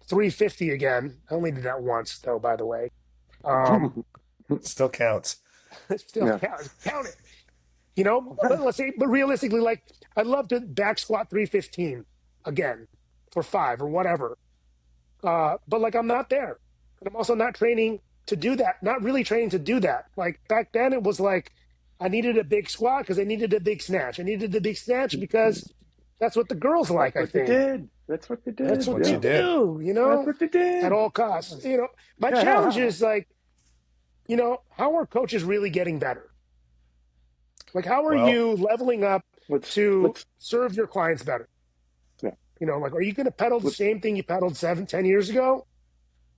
C: 350 again. I only did that once, though, by the way.
B: still counts.
C: Still
A: Yeah.
C: count it. You know, let's say, but realistically, like, I'd love to back squat 315 again for 5 or whatever. But like, I'm not there. And I'm also not training to do that, not really training to do that. Like, back then, it was like I needed a big squat because I needed a big snatch. I needed the big snatch because that's what the girls like,
A: That's
C: I
A: what they
C: think.
A: did. That's what they
C: That's
A: did.
C: what
B: What
C: they
B: you
A: Yeah.
B: did.
C: do, you
A: That's
C: know,
A: what they did.
C: at all costs. You know, my challenge is like, you know, how are coaches really getting better? Like, how are
B: Well,
C: you leveling up to
A: let's
C: serve your clients better?
A: yeah.
C: You know, like, are you going to peddle the
A: Let's
C: same thing you peddled 7, 10 years ago?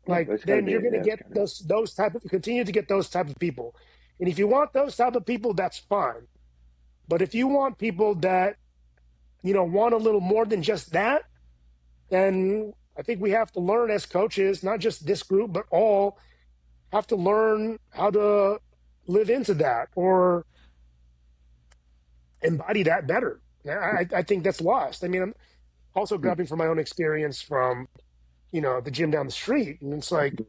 A: yeah,
C: Like,
A: there's gotta
C: then
A: be
C: you're going to
A: there's
C: get
A: gotta be.
C: those type of continue to get those type of people. And if you want those type of people, that's fine. But if you want people that, you know, want a little more than just that, then I think we have to learn as coaches, not just this group, but all have to learn how to live into that or embody that better. I think that's lost. I mean, I'm also grabbing from my own experience from, you know, the gym down the street. And it's like,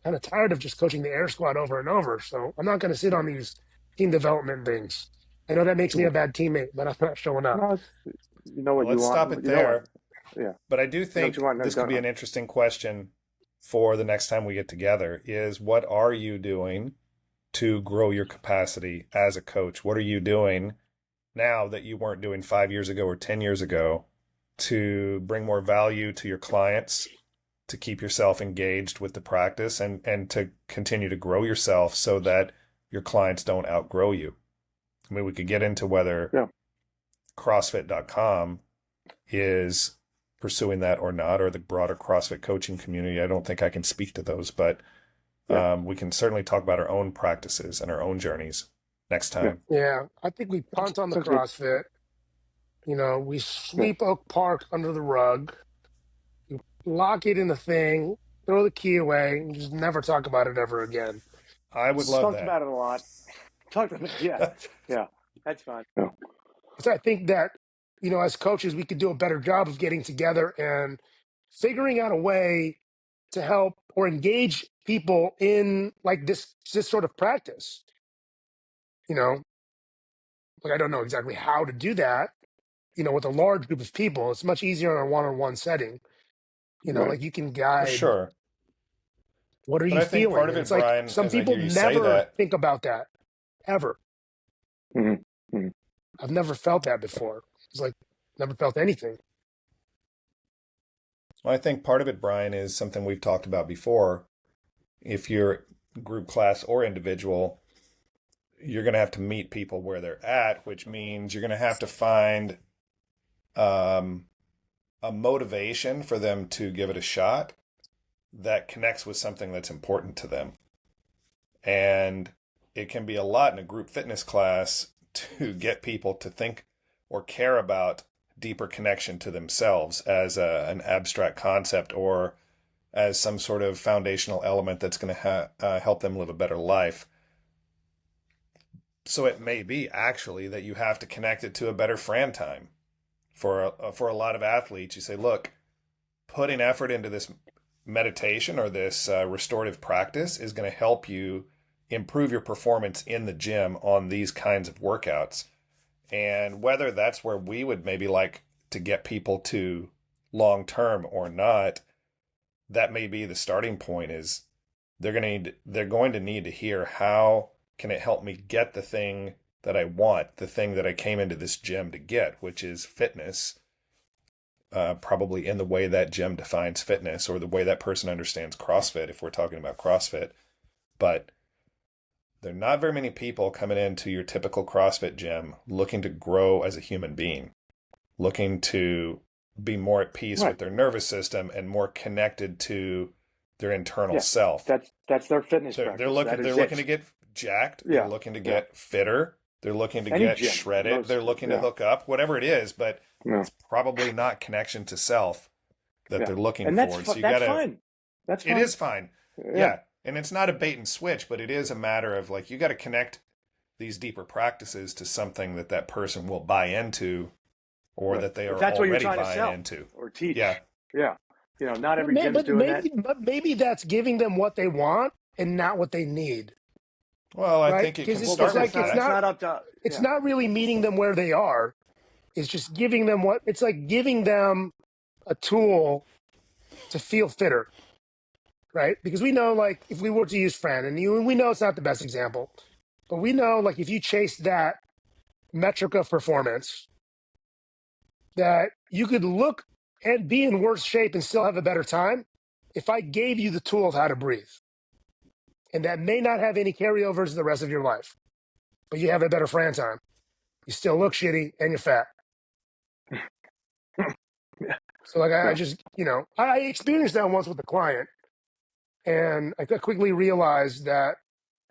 C: kind of tired of just coaching the air squad over and over. So I'm not going to sit on these team development things. I know that makes me a bad teammate, but I'm not showing up.
A: No, you know what you
B: let's stop
A: want.
B: it
A: You know what?
B: there.
A: Yeah.
B: But I do
A: You know what you
B: think
A: want. No,
B: this could be an interesting question for the next time we get together is what are you doing to grow your capacity as a coach? What are you doing now that you weren't doing 5 years ago or 10 years ago to bring more value to your clients, to keep yourself engaged with the practice and to continue to grow yourself so that your clients don't outgrow you? I mean, we could get into whether
A: Yeah.
B: CrossFit.com is pursuing that or not, or the broader CrossFit coaching community. I don't think I can speak to those, but we can certainly talk about our own practices and our own journeys next time.
C: Yeah, I think we punt on the
A: Sounds good.
C: CrossFit. You know, we sweep Oak Park under the rug, lock it in the thing, throw the key away, and just never talk about it ever again.
B: I would love
A: Talked
B: that.
A: about it a lot. Talked about it. Yeah. Yeah. That's fine. Yeah.
C: So I think that as coaches, we could do a better job of getting together and figuring out a way to help or engage people in like this sort of practice. Like I don't know exactly how to do that, with a large group of people. It's much easier in a one-on-one setting.
A: Right.
C: Like you can
B: For
C: guide,
B: sure.
C: what are
B: But
C: you
B: I think
C: feeling?
B: part of
C: And
B: it,
C: it's like
B: Brian,
C: some
B: as I
C: people
B: hear you say
C: never
B: that,
C: think about that ever.
A: Mm-hmm.
C: I've never felt that before. It's like never felt anything.
B: well, I think part of it, Brian, is something we've talked about before. If you're group, class, or individual, you're going to have to meet people where they're at, which means you're going to have to find um, a motivation for them to give it a shot that connects with something that's important to them. And it can be a lot in a group fitness class to get people to think or care about deeper connection to themselves as an abstract concept or as some sort of foundational element that's going to help them live a better life. So it may be actually that you have to connect it to a better Fran time. For a lot of athletes, you say, look, putting effort into this meditation or this restorative practice is going to help you improve your performance in the gym on these kinds of workouts. And whether that's where we would maybe like to get people to long term or not, that may be the starting point. Is they're going to need to hear, how can it help me get the thing that I want, the thing that I came into this gym to get, which is fitness, probably in the way that gym defines fitness or the way that person understands CrossFit, if we're talking about CrossFit. But there are not very many people coming into your typical CrossFit gym looking to grow as a human being, looking to be more at peace with their nervous system and more connected to their internal self.
A: That's their fitness
B: They're
A: practice.
B: looking to get jacked. They're looking to get fitter. They're looking to get
A: gym,
B: shredded. They're looking to hook up, whatever it is, but it's probably not connection to self that they're looking
A: and
B: for. So you
A: that's
B: gotta,
A: fine. That's fine.
B: It is fine. Yeah. And it's not a bait and switch, but it is a matter of like, you got to connect these deeper practices to something that that person will buy into or that they are already buying into
A: or teach.
B: Yeah.
A: Not every gym's doing that.
C: But maybe that's giving them what they want and not what they need.
B: Well, I think it can start with that.
A: It's not up to.
C: It's not really meeting them where they are. It's just giving them it's like giving them a tool to feel fitter, right? Because we know, like, if we were to use Fran, and we know it's not the best example, but we know, like, if you chase that metric of performance, that you could look and be in worse shape and still have a better time if I gave you the tool of how to breathe. And that may not have any carryovers the rest of your life, but you have a better Fran time. You still look shitty and you're fat. So like I just, I experienced that once with a client, and I quickly realized that,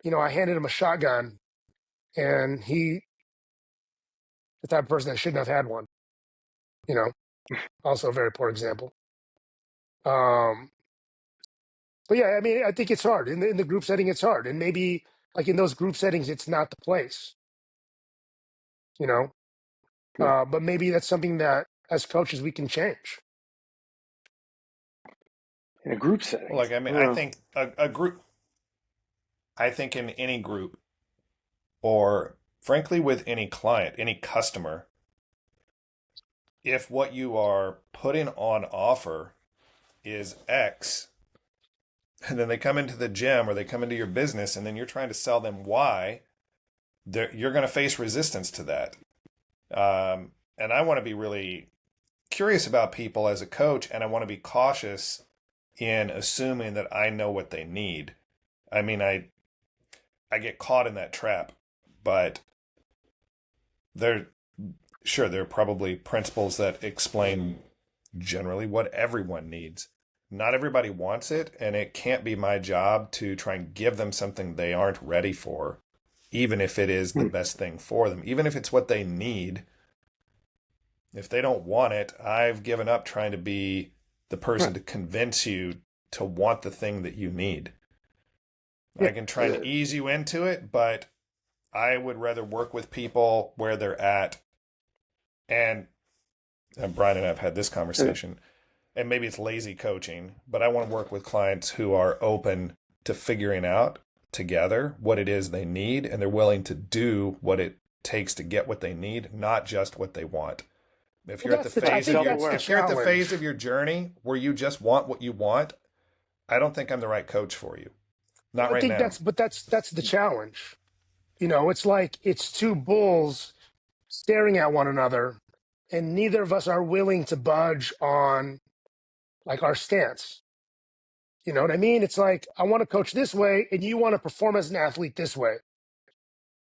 C: I handed him a shotgun, and he, the type of person that shouldn't have had one, also a very poor example. But yeah, I mean, I think it's hard in the group setting. It's hard, and maybe like in those group settings, it's not the place, but maybe that's something that as coaches we can change.
A: In a group setting.
B: Well, like, I mean, I think a group, I think in any group, or frankly with any client, any customer, if what you are putting on offer is X, and then they come into the gym or they come into your business and then you're trying to sell them Y, you're going to face resistance to that. And I want to be really curious about people as a coach, and I want to be cautious in assuming that I know what they need. I mean, I get caught in that trap, but there are probably principles that explain generally what everyone needs. Not everybody wants it, and it can't be my job to try and give them something they aren't ready for, even if it is the best thing for them, even if it's what they need. If they don't want it, I've given up trying to be the person to convince you to want the thing that you need. I can try and ease you into it, but I would rather work with people where they're at. And and Brian and I have had this conversation, and maybe it's lazy coaching, but I want to work with clients who are open to figuring out together what it is they need, and they're willing to do what it takes to get what they need, not just what they want. If you're at the phase of your journey where you just want what you want, I don't think I'm the right coach for you. Not right now.
C: That's the challenge. It's like it's two bulls staring at one another, and neither of us are willing to budge on like our stance. You know what I mean? It's like, I want to coach this way and you want to perform as an athlete this way.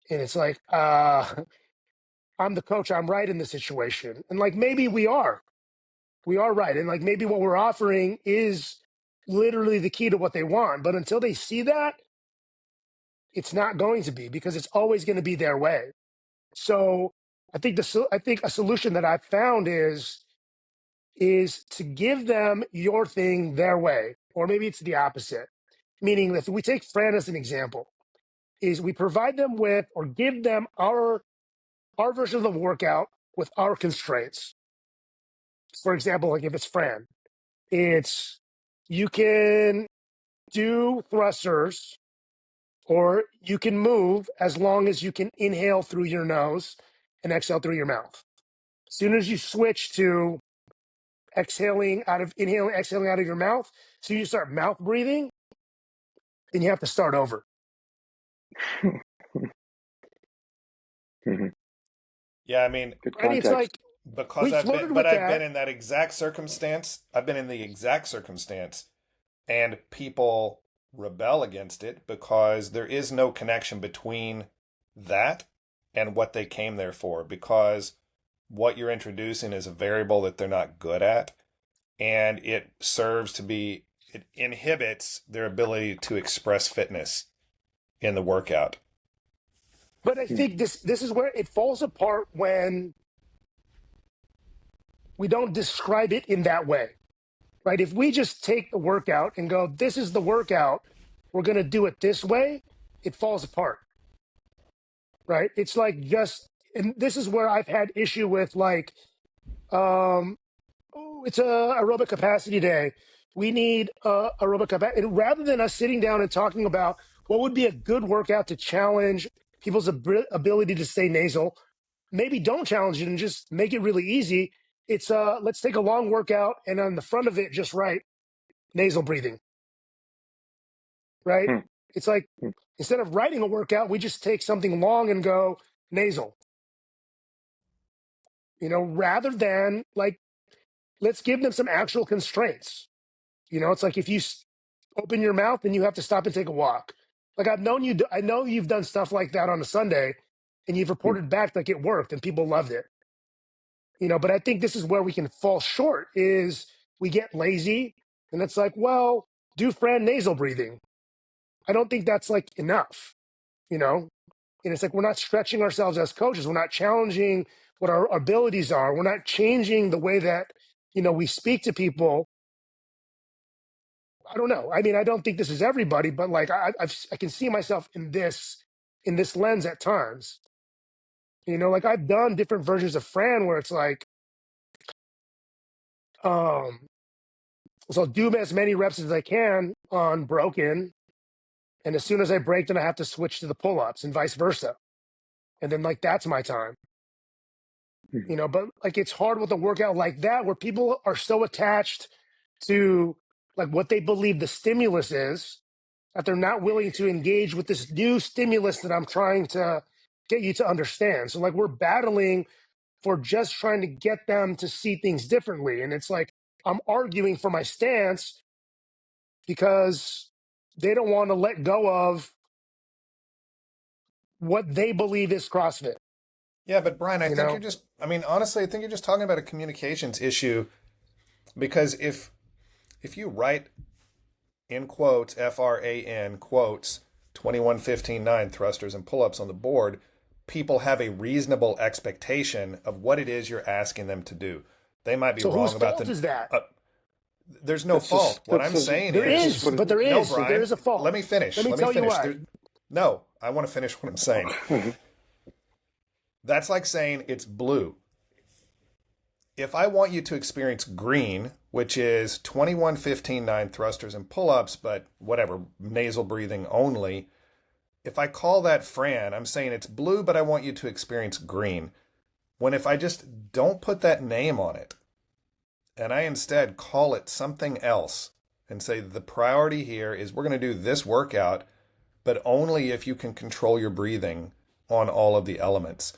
C: And it's like, I'm the coach, I'm right in this situation. And like, maybe we are right. And like, maybe what we're offering is literally the key to what they want. But until they see that, it's not going to be, because it's always going to be their way. So I think a solution that I've found is to give them your thing their way, or maybe it's the opposite. Meaning, if we take Fran as an example, is we provide them with, or give them our version of the workout with our constraints. For example, like if it's Fran, it's you can do thrusters, or you can move as long as you can inhale through your nose and exhale through your mouth. As soon as you switch to inhaling, exhaling out of your mouth, so you start mouth breathing, then you have to start over.
B: Yeah, I mean,
A: good context.
C: It's like,
B: because I've been in that exact circumstance. I've been in the exact circumstance, and people rebel against it because there is no connection between that and what they came there for, because what you're introducing is a variable that they're not good at, and it inhibits their ability to express fitness in the workout.
C: But I think this is where it falls apart, when we don't describe it in that way, right? If we just take the workout and go, this is the workout, we're going to do it this way, it falls apart, right? It's like and this is where I've had issue with, like, it's a aerobic capacity day. We need aerobic capacity. And rather than us sitting down and talking about what would be a good workout to challenge people's ability to stay nasal, maybe don't challenge it and just make it really easy. It's let's take a long workout, and on the front of it, just write nasal breathing, right? It's like, instead of writing a workout, we just take something long and go nasal, rather than, like, let's give them some actual constraints. It's like, if you open your mouth, then you have to stop and take a walk. Like, I know you've done stuff like that on a Sunday, and you've reported back like it worked and people loved it. But I think this is where we can fall short, is we get lazy, and it's like, well, do Fran nasal breathing. I don't think that's like enough, and it's like, we're not stretching ourselves as coaches. We're not challenging what our abilities are. We're not changing the way that, we speak to people. I don't know. I mean, I don't think this is everybody, but like, I can see myself in this lens at times. Like, I've done different versions of Fran where it's like, so I'll do as many reps as I can on broken, and as soon as I break, then I have to switch to the pull-ups, and vice versa. And then, like, that's my time. But like, it's hard with a workout like that, where people are so attached to like what they believe the stimulus is, that they're not willing to engage with this new stimulus that I'm trying to get you to understand. So like, we're battling for just trying to get them to see things differently. And it's like, I'm arguing for my stance because they don't want to let go of what they believe is CrossFit.
B: Yeah, but Brian, honestly, I think you're just talking about a communications issue, because if you write in quotes, FRAN quotes, 21-15-9 thrusters and pull-ups on the board, people have a reasonable expectation of what it is you're asking them to do. They might be wrong about the.
C: Is that?
B: There's no fault. What I'm saying is,
C: there is a fault.
B: Let me finish.
C: Let me tell you why.
B: No, I want to finish what I'm saying. That's like saying it's blue. if I want you to experience green, which is 21, 15, 9 thrusters and pull-ups, but whatever, nasal breathing only, if I call that Fran, I'm saying it's blue, but I want you to experience green. When if I just don't put that name on it, and I instead call it something else and say the priority here is we're going to do this workout, but only if you can control your breathing on all of the elements.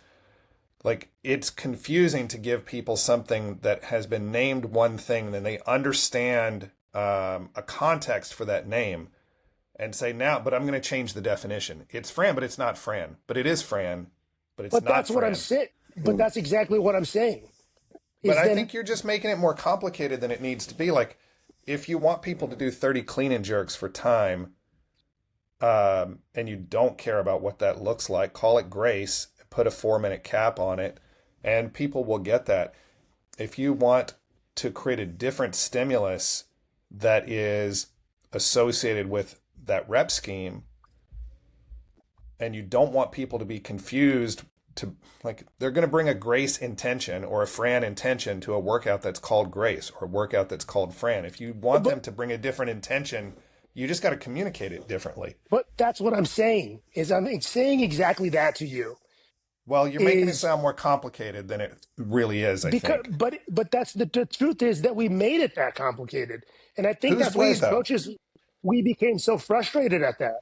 B: Like, it's confusing to give people something that has been named one thing, then they understand a context for that name and say now, but I'm going to change the definition. It's Fran, but it's not Fran. But it is Fran, but it's
C: But
B: not
C: that's
B: Fran.
C: what I'm saying. But that's exactly what I'm saying.
B: But I think you're just making it more complicated than it needs to be. Like, if you want people to do 30 clean and jerks for time, and you don't care about what that looks like, call it grace, put a 4-minute cap on it, and people will get that. If you want to create a different stimulus that is associated with that rep scheme, and you don't want people to be confused to, like, they're going to bring a grace intention or a Fran intention to a workout that's called grace or a workout that's called Fran. If you want them to bring a different intention, you just got to communicate it differently.
C: But that's what I'm saying, is I'm saying exactly that to you.
B: Well, you're making it sound more complicated than it really is, I think.
C: But that's the truth is that we made it that complicated. And I think that's why as coaches, we became so frustrated at that,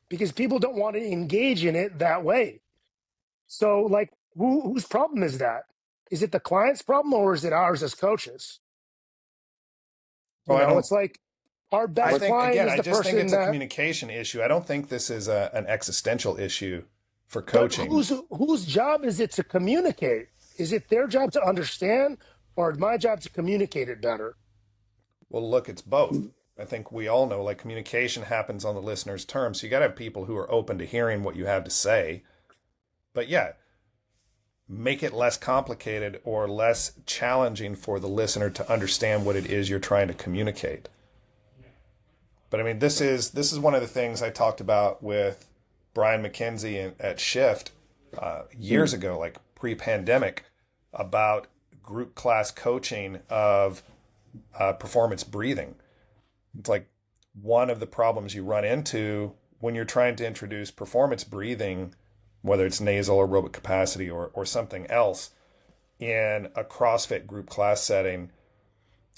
C: because people don't want to engage in it that way. So, like, whose problem is that? Is it the client's problem or is it ours as coaches?
B: Well,
C: it's like our best client is the person.
B: I just think it's a communication issue. I don't think this is an existential issue for coaching.
C: Whose job is it to communicate? Is it their job to understand, or my job to communicate it better?
B: Well, look, it's both. I think we all know, like, communication happens on the listener's terms. So you got to have people who are open to hearing what you have to say. But yeah, make it less complicated or less challenging for the listener to understand what it is you're trying to communicate. But I mean, this is one of the things I talked about with Brian McKenzie at Shift years ago, like pre-pandemic, about group class coaching of performance breathing. It's like one of the problems you run into when you're trying to introduce performance breathing, whether it's nasal aerobic capacity or something else, in a CrossFit group class setting,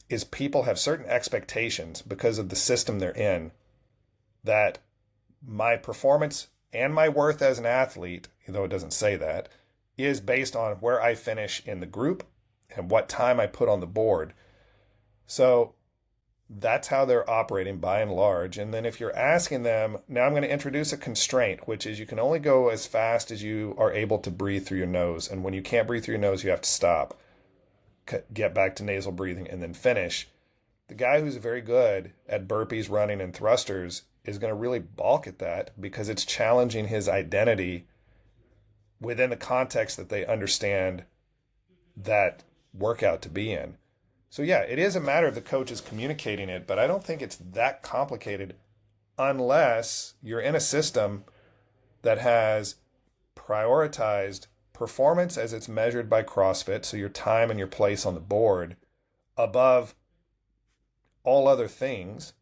B: is people have certain expectations because of the system they're in, that my performance and my worth as an athlete, though it doesn't say that, is based on where I finish in the group and what time I put on the board. So that's how they're operating by and large. And then if you're asking them, now I'm going to introduce a constraint, which is you can only go as fast as you are able to breathe through your nose. And when you can't breathe through your nose, you have to stop, get back to nasal breathing, and then finish. The guy who's very good at burpees, running, and thrusters is going to really balk at that because it's challenging his identity within the context that they understand that workout to be in. So yeah, it is a matter of the coaches communicating it, but I don't think it's that complicated unless you're in a system that has prioritized performance as it's measured by CrossFit, so your time and your place on the board, above all other things.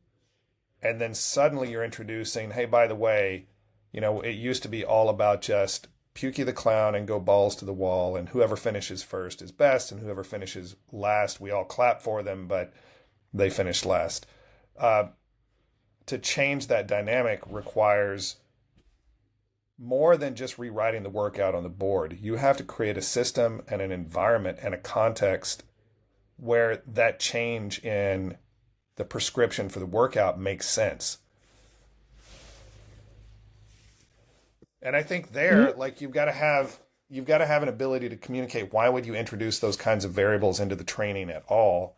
B: And then suddenly you're introducing, hey, by the way, it used to be all about just Pukey the Clown and go balls to the wall, and whoever finishes first is best, and whoever finishes last, we all clap for them, but they finished last. To change that dynamic requires more than just rewriting the workout on the board. You have to create a system and an environment and a context where that change in the prescription for the workout makes sense. And I think there, like, you've got to have an ability to communicate. Why would you introduce those kinds of variables into the training at all?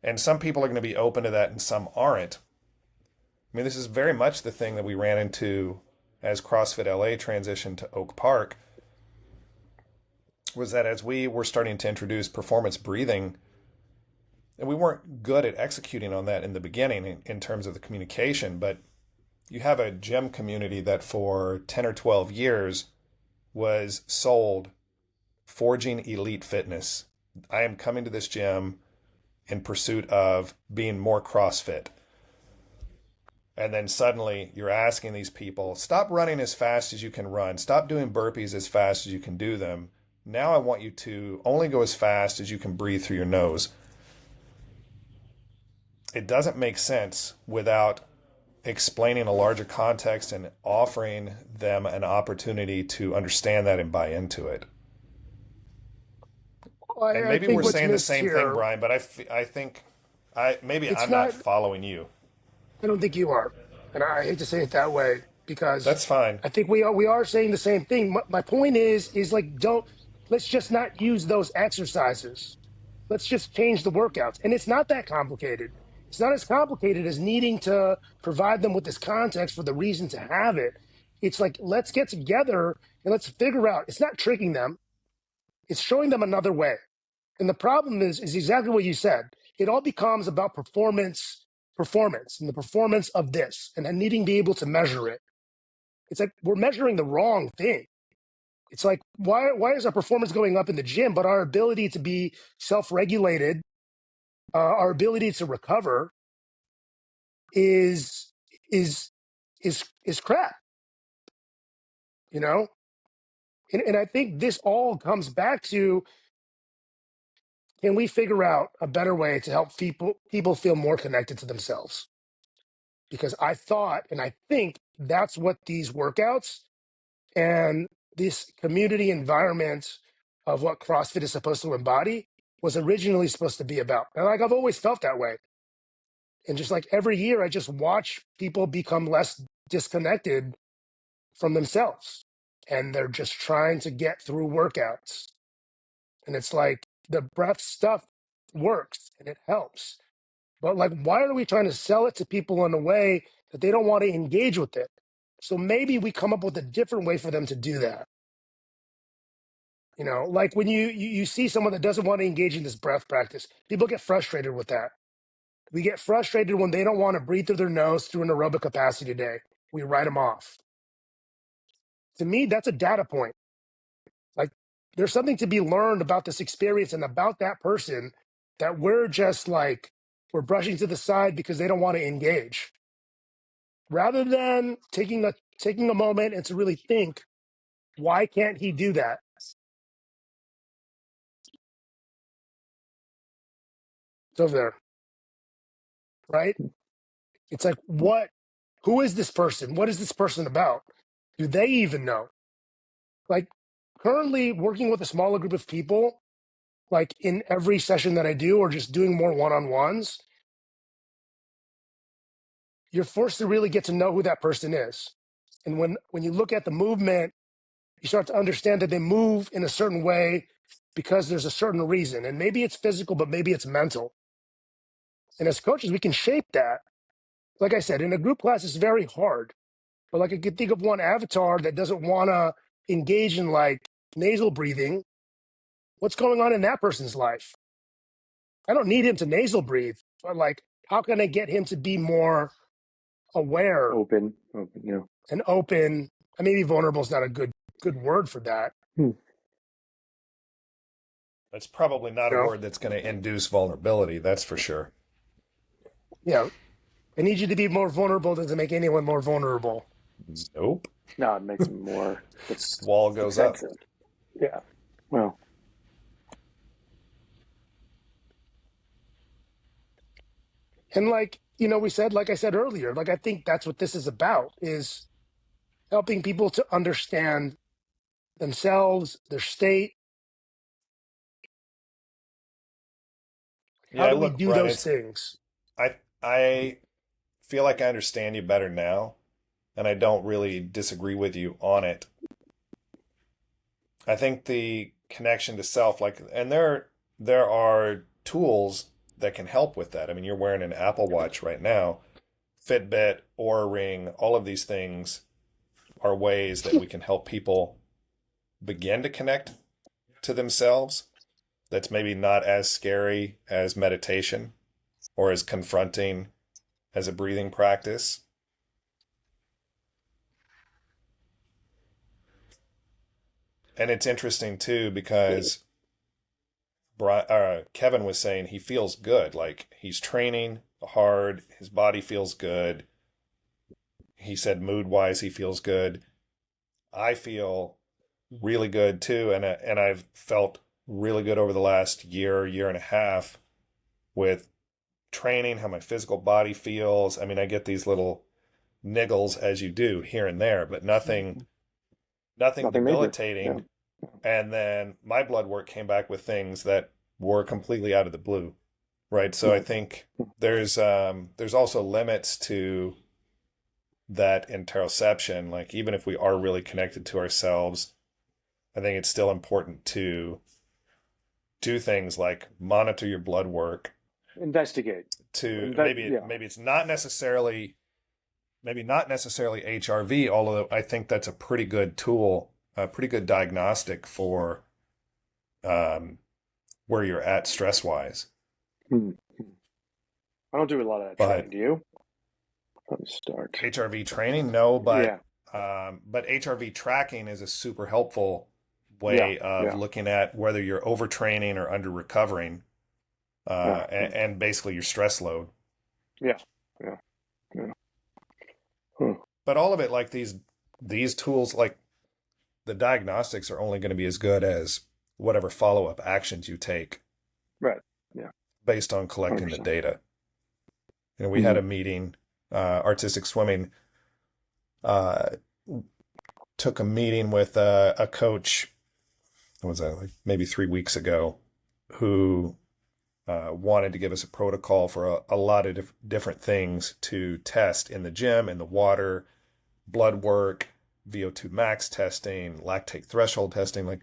B: And some people are going to be open to that and some aren't. I mean, this is very much the thing that we ran into as CrossFit LA transitioned to Oak Park, was that as we were starting to introduce performance breathing, and we weren't good at executing on that in the beginning in terms of the communication, but you have a gym community that for 10 or 12 years was sold forging elite fitness I am coming to this gym in pursuit of being more CrossFit. And then suddenly you're asking these people, stop running as fast as you can run. Stop doing burpees as fast as you can do them. Now I want you to only go as fast as you can breathe through your nose. It doesn't make sense without explaining a larger context and offering them an opportunity to understand that and buy into it. And
C: I
B: maybe
C: think
B: we're
C: what's
B: saying the
C: missed
B: same thing,
C: here,
B: Brian, but I think maybe
C: it's
B: I'm not
C: not,
B: following you.
C: I don't think you are. And I hate to say it that way because
B: That's fine.
C: I think we are saying the same thing. My point is like, let's just not use those exercises. Let's just change the workouts. And it's not that complicated. It's not as complicated as needing to provide them with this context for the reason to have it. It's like, let's get together and let's figure out, it's not tricking them. It's showing them another way. And the problem is exactly what you said. It all becomes about performance and the performance of this and then needing to be able to measure it. It's like we're measuring the wrong thing. It's like, why is our performance going up in the gym, but our ability to be self-regulated, our ability to recover is is is crap, you know? And I think this all comes back to, can we figure out a better way to help people feel more connected to themselves? Because I thought and I think that's what these workouts and this community environment of what CrossFit is supposed to embody was originally supposed to be about. And like I've always felt that way. And just like every year, I just watch people become less disconnected from themselves. And they're just trying to get through workouts. And it's like the breath stuff works and it helps. But like, why are we trying to sell it to people in a way that they don't want to engage with it? So maybe we come up with a different way for them to do that. You know, like when you see someone that doesn't want to engage in this breath practice, people get frustrated with that. We get frustrated when they don't want to breathe through their nose through an aerobic capacity day. We write them off. To me, that's a data point. Like there's something to be learned about this experience and about that person that we're just like, we're brushing to the side because they don't want to engage. Rather than taking a moment and to really think, why can't he do that? It's over there, right? It's like, who is this person? What is this person about? Do they even know? Like currently working with a smaller group of people, like in every session that I do, or just doing more one-on-ones, you're forced to really get to know who that person is. And when you look at the movement, you start to understand that they move in a certain way because there's a certain reason. And maybe it's physical, but maybe it's mental. And as coaches, we can shape that. Like I said, in a group class, it's very hard. But like I could think of one avatar that doesn't want to engage in like nasal breathing. What's going on in that person's life? I don't need him to nasal breathe, but like, how can I get him to be more aware
A: open.
C: and open? And maybe vulnerable is not a good word for that.
B: That's probably not
C: You
B: a
C: know,
B: word that's going to induce vulnerability, that's for sure.
C: yeah. I need you to be more vulnerable doesn't make anyone more vulnerable.
B: Nope.
A: No, it makes them more
B: Wall goes up.
A: defensive. Yeah. Well,
C: And like, we said, like I said earlier, like I think that's what this is about, is helping people to understand themselves, their state. How
B: Yeah,
C: do we
B: look,
C: do
B: Brian,
C: those
B: it's
C: things?
B: I feel like I understand you better now, and I don't really disagree with you on it. I think the connection to self, like, and there are tools that can help with that. I mean, you're wearing an Apple Watch right now, Fitbit, Oura Ring, all of these things are ways that we can help people begin to connect to themselves. That's maybe not as scary as meditation or as confronting as a breathing practice. And it's interesting too because Kevin was saying he feels good. Like he's training hard, his body feels good. He said mood wise, he feels good. I feel really good too, and I've felt really good over the last year and a half with training, how my physical body feels. I mean, I get these little niggles as you do here and there, but nothing debilitating.
A: Yeah.
B: And then my blood work came back with things that were completely out of the blue, right? So I think there's also limits to that interoception. Like even if we are really connected to ourselves, I think it's still important to do things like monitor your blood work,
A: Investigate.
B: Maybe it's not necessarily HRV, although I think that's a pretty good tool, a pretty good diagnostic for where you're at stress wise.
A: I don't do a lot of that training. Do you? Let me start.
B: HRV training, no, but HRV tracking is a super helpful way of looking at whether you're overtraining or under recovering, and basically your stress load.
A: Yeah.
B: But all of it, like these tools, like the diagnostics are only going to be as good as whatever follow-up actions you take.
A: Right. Yeah.
B: Based on collecting 100%. The data. You know, we had a meeting, artistic swimming, took a meeting with a coach, what was that, like maybe 3 weeks ago, who wanted to give us a protocol for a lot of different things to test in the gym, in the water, blood work, VO2 max testing, lactate threshold testing, like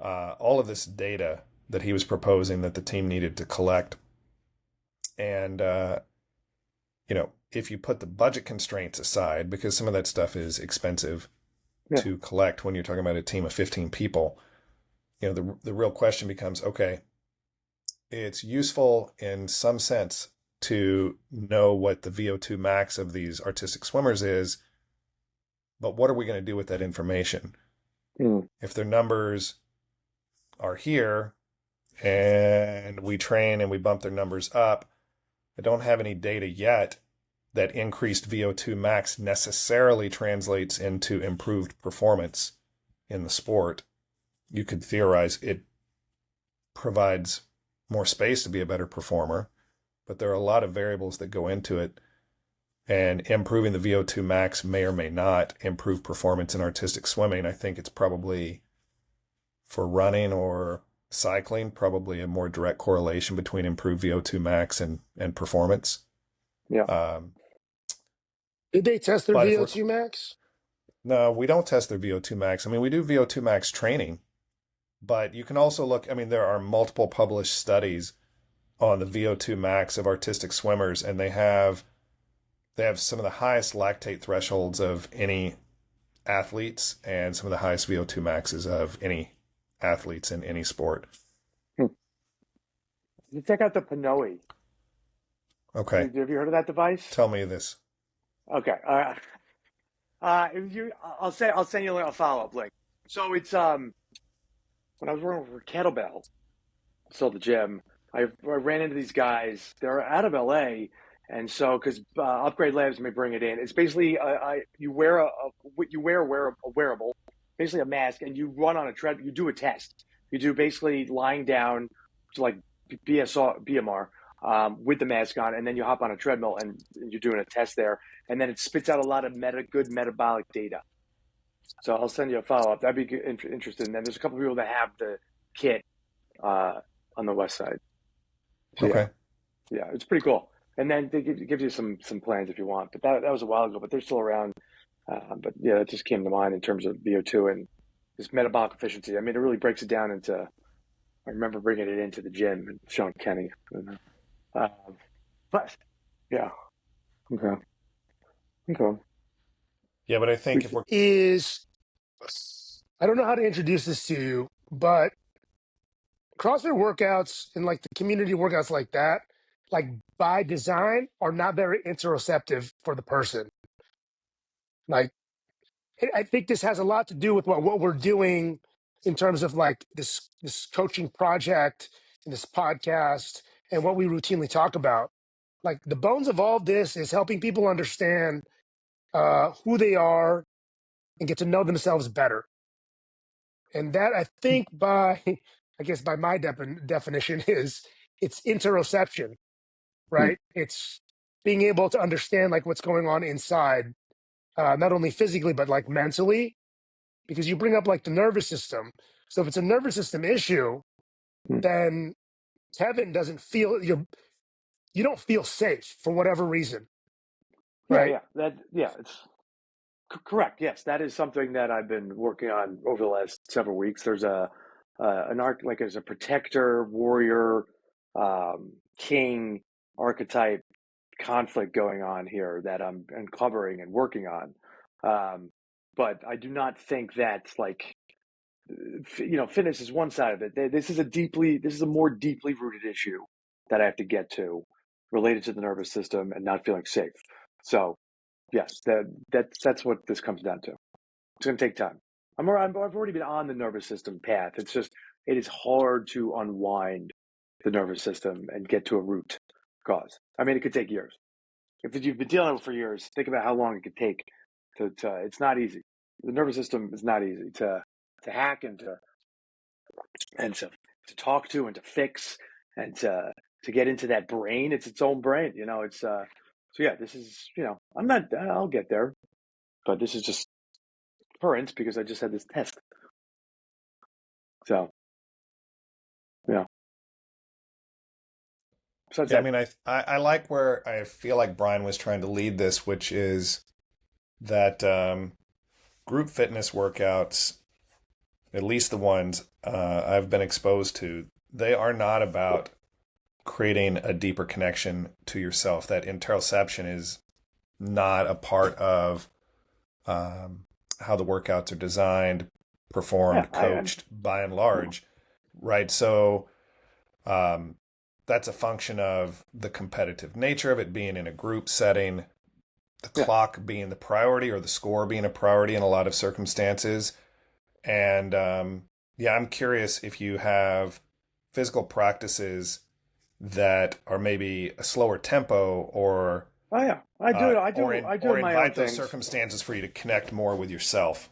B: all of this data that he was proposing that the team needed to collect. And, if you put the budget constraints aside, because some of that stuff is expensive to collect when you're talking about a team of 15 people, the real question becomes, okay, it's useful in some sense to know what the VO2 max of these artistic swimmers is, but what are we going to do with that information? If their numbers are here and we train and we bump their numbers up, I don't have any data yet that increased VO2 max necessarily translates into improved performance in the sport. You could theorize it provides more space to be a better performer, but there are a lot of variables that go into it, and improving the VO2 max may or may not improve performance in artistic swimming. I think it's probably, for running or cycling, probably a more direct correlation between improved VO2 max and performance.
A: Yeah.
C: Did they test their VO2 max?
B: No, we don't test their VO2 max. I mean, we do VO2 max training, but you can also look, I mean, there are multiple published studies on the VO2 max of artistic swimmers, and they have some of the highest lactate thresholds of any athletes and some of the highest VO2 maxes of any athletes in any sport.
A: You check out the Pinoe.
B: Okay.
A: Have you heard of that device?
B: Tell me this.
A: Okay. I'll send you a follow-up link. So it's when I was working for Kettlebell, still at the gym, I ran into these guys. They're out of LA, and so because Upgrade Labs may bring it in, it's basically you wear a wearable, basically a mask, and you run on a treadmill. You do a test. You do basically lying down, like BMR. With the mask on, and then you hop on a treadmill and you're doing a test there, and then it spits out a lot of good metabolic data. So I'll send you a follow-up. That'd be interesting. And then there's a couple of people that have the kit on the west side. So,
B: okay.
A: Yeah, it's pretty cool. And then they give you some plans if you want. But that was a while ago, but they're still around. But yeah, that just came to mind in terms of VO2 and this metabolic efficiency. I mean, it really breaks it down into, I remember bringing it into the gym and Sean Kenny. But yeah, okay.
B: Yeah, but I think
C: I don't know how to introduce this to you, but CrossFit workouts and like the community workouts like that, like by design, are not very interoceptive for the person. Like, I think this has a lot to do with what we're doing in terms of like this coaching project and this podcast and what we routinely talk about. Like the bones of all this is helping people understand who they are and get to know themselves better. And that I think I guess by my definition is it's interoception,
A: Hmm.
C: right? It's being able to understand like what's going on inside, not only physically, but like mentally, because you bring up like the nervous system. So if it's a nervous system issue,
A: Hmm.
C: then Kevin doesn't feel you don't feel safe for whatever reason,
A: Yeah,
C: right?
A: yeah, it's correct. Yes, that is something that I've been working on over the last several weeks. There's an arc like as a protector, warrior, king archetype conflict going on here that I'm uncovering and working on. But I do not think that's like fitness is one side of it. This is a more deeply rooted issue that I have to get to related to the nervous system and not feeling safe. So yes, that's what this comes down to. It's going to take time. I've already been on the nervous system path. It's just it is hard to unwind the nervous system and get to a root cause. I mean, it could take years. If you've been dealing with it for years, think about how long it could take to it's not easy. The nervous system is not easy to hack and to talk to and to fix and to get into that brain. It's its own brain. It's so yeah, this is, I'll get there, but this is just current because I just had this test. So yeah. Besides
B: Yeah, I
A: that,
B: mean, I like where I feel like Brian was trying to lead this, which is that group fitness workouts, at least the ones I've been exposed to, they are not about creating a deeper connection to yourself. That interoception is not a part of how the workouts are designed,
A: yeah,
B: performed, coached by and large, right? So that's a function of the competitive nature of it being in a group setting, the
A: yeah,
B: clock being the priority or the score being a priority in a lot of circumstances. And yeah, I'm curious if you have physical practices that are maybe a slower tempo
A: oh yeah, I do
B: or
A: my own
B: invite those
A: things.
B: circumstances for you to connect more with yourself.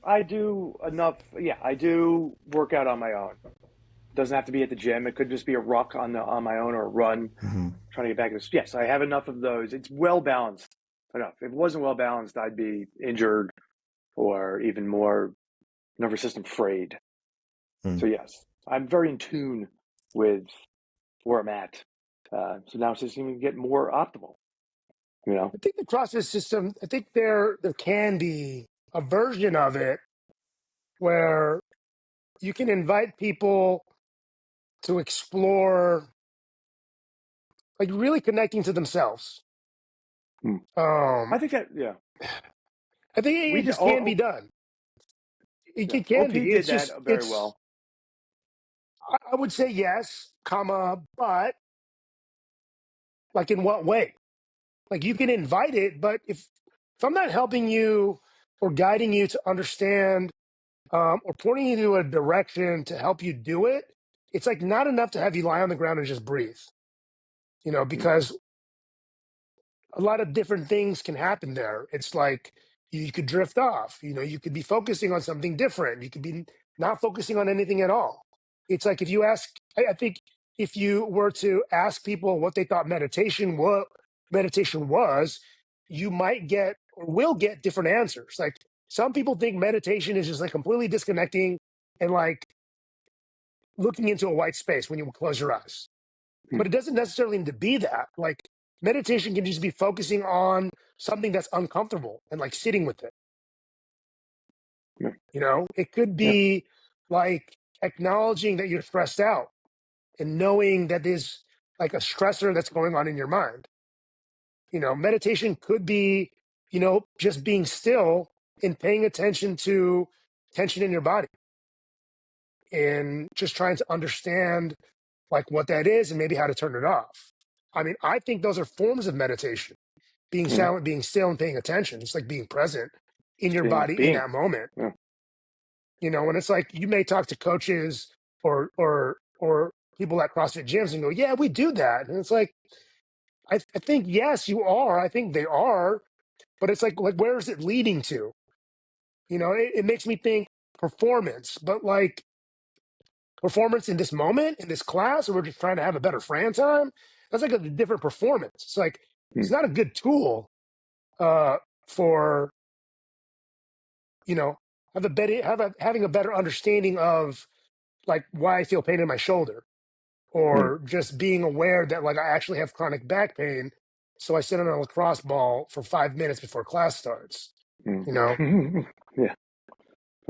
A: I do enough. Yeah, I do work out on my own. Doesn't have to be at the gym. It could just be a ruck on my own or a run,
B: Mm-hmm.
A: trying to get back to this. Yes, I have enough of those. It's well balanced enough. If it wasn't well balanced, I'd be injured or even more nervous system frayed. So yes, I'm very in tune with where I'm at. So now it's just going to get more optimal.
C: I think the CrossFit system, I think there can be a version of it where you can invite people to explore, like really connecting to themselves.
A: Hmm.
C: Um,
A: I think that yeah,
C: I think
A: we
C: it
A: did.
C: just can be done.
A: Yeah,
C: It can
A: OP
C: be.
A: did
C: It's
A: that
C: just
A: very well.
C: I would say yes, comma, but like in what way? Like you can invite it, but if I'm not helping you or guiding you to understand or pointing you to a direction to help you do it, it's like not enough to have you lie on the ground and just breathe.
A: Hmm.
C: Because a lot of different things can happen there. It's like you could drift off. You could be focusing on something different. You could be not focusing on anything at all. It's like if you ask, I think if you were to ask people what they thought meditation was, you might get or will get different answers. Like some people think meditation is just like completely disconnecting and like looking into a white space when you close your eyes.
A: Hmm.
C: But it doesn't necessarily need to be that. Like meditation can just be focusing on something that's uncomfortable and like sitting with it.
A: Yeah,
C: It could
A: yeah,
C: be like acknowledging that you're stressed out and knowing that there's like a stressor that's going on in your mind. Meditation could be, just being still and paying attention to tension in your body and just trying to understand like what that is and maybe how to turn it off. I mean, I think those are forms of meditation. Being
A: yeah.
C: silent, being still, and paying attention. It's like being present in
A: Just
C: your
A: being
C: body in
A: being.
C: that moment.
A: Yeah.
C: And it's like you may talk to coaches or people at CrossFit gyms and go, yeah, we do that. And it's like, I think, yes, you are. I think they are, but it's like where is it leading to? It makes me think performance, but like performance in this moment, in this class, or we're just trying to have a better Fran time. That's like a different performance. It's like, it's
A: Mm,
C: not a good tool for, having a better understanding of like why I feel pain in my shoulder,
A: mm,
C: or just being aware that like I actually have chronic back pain. So I sit on a lacrosse ball for 5 minutes before class starts, you know?
A: mm. Yeah.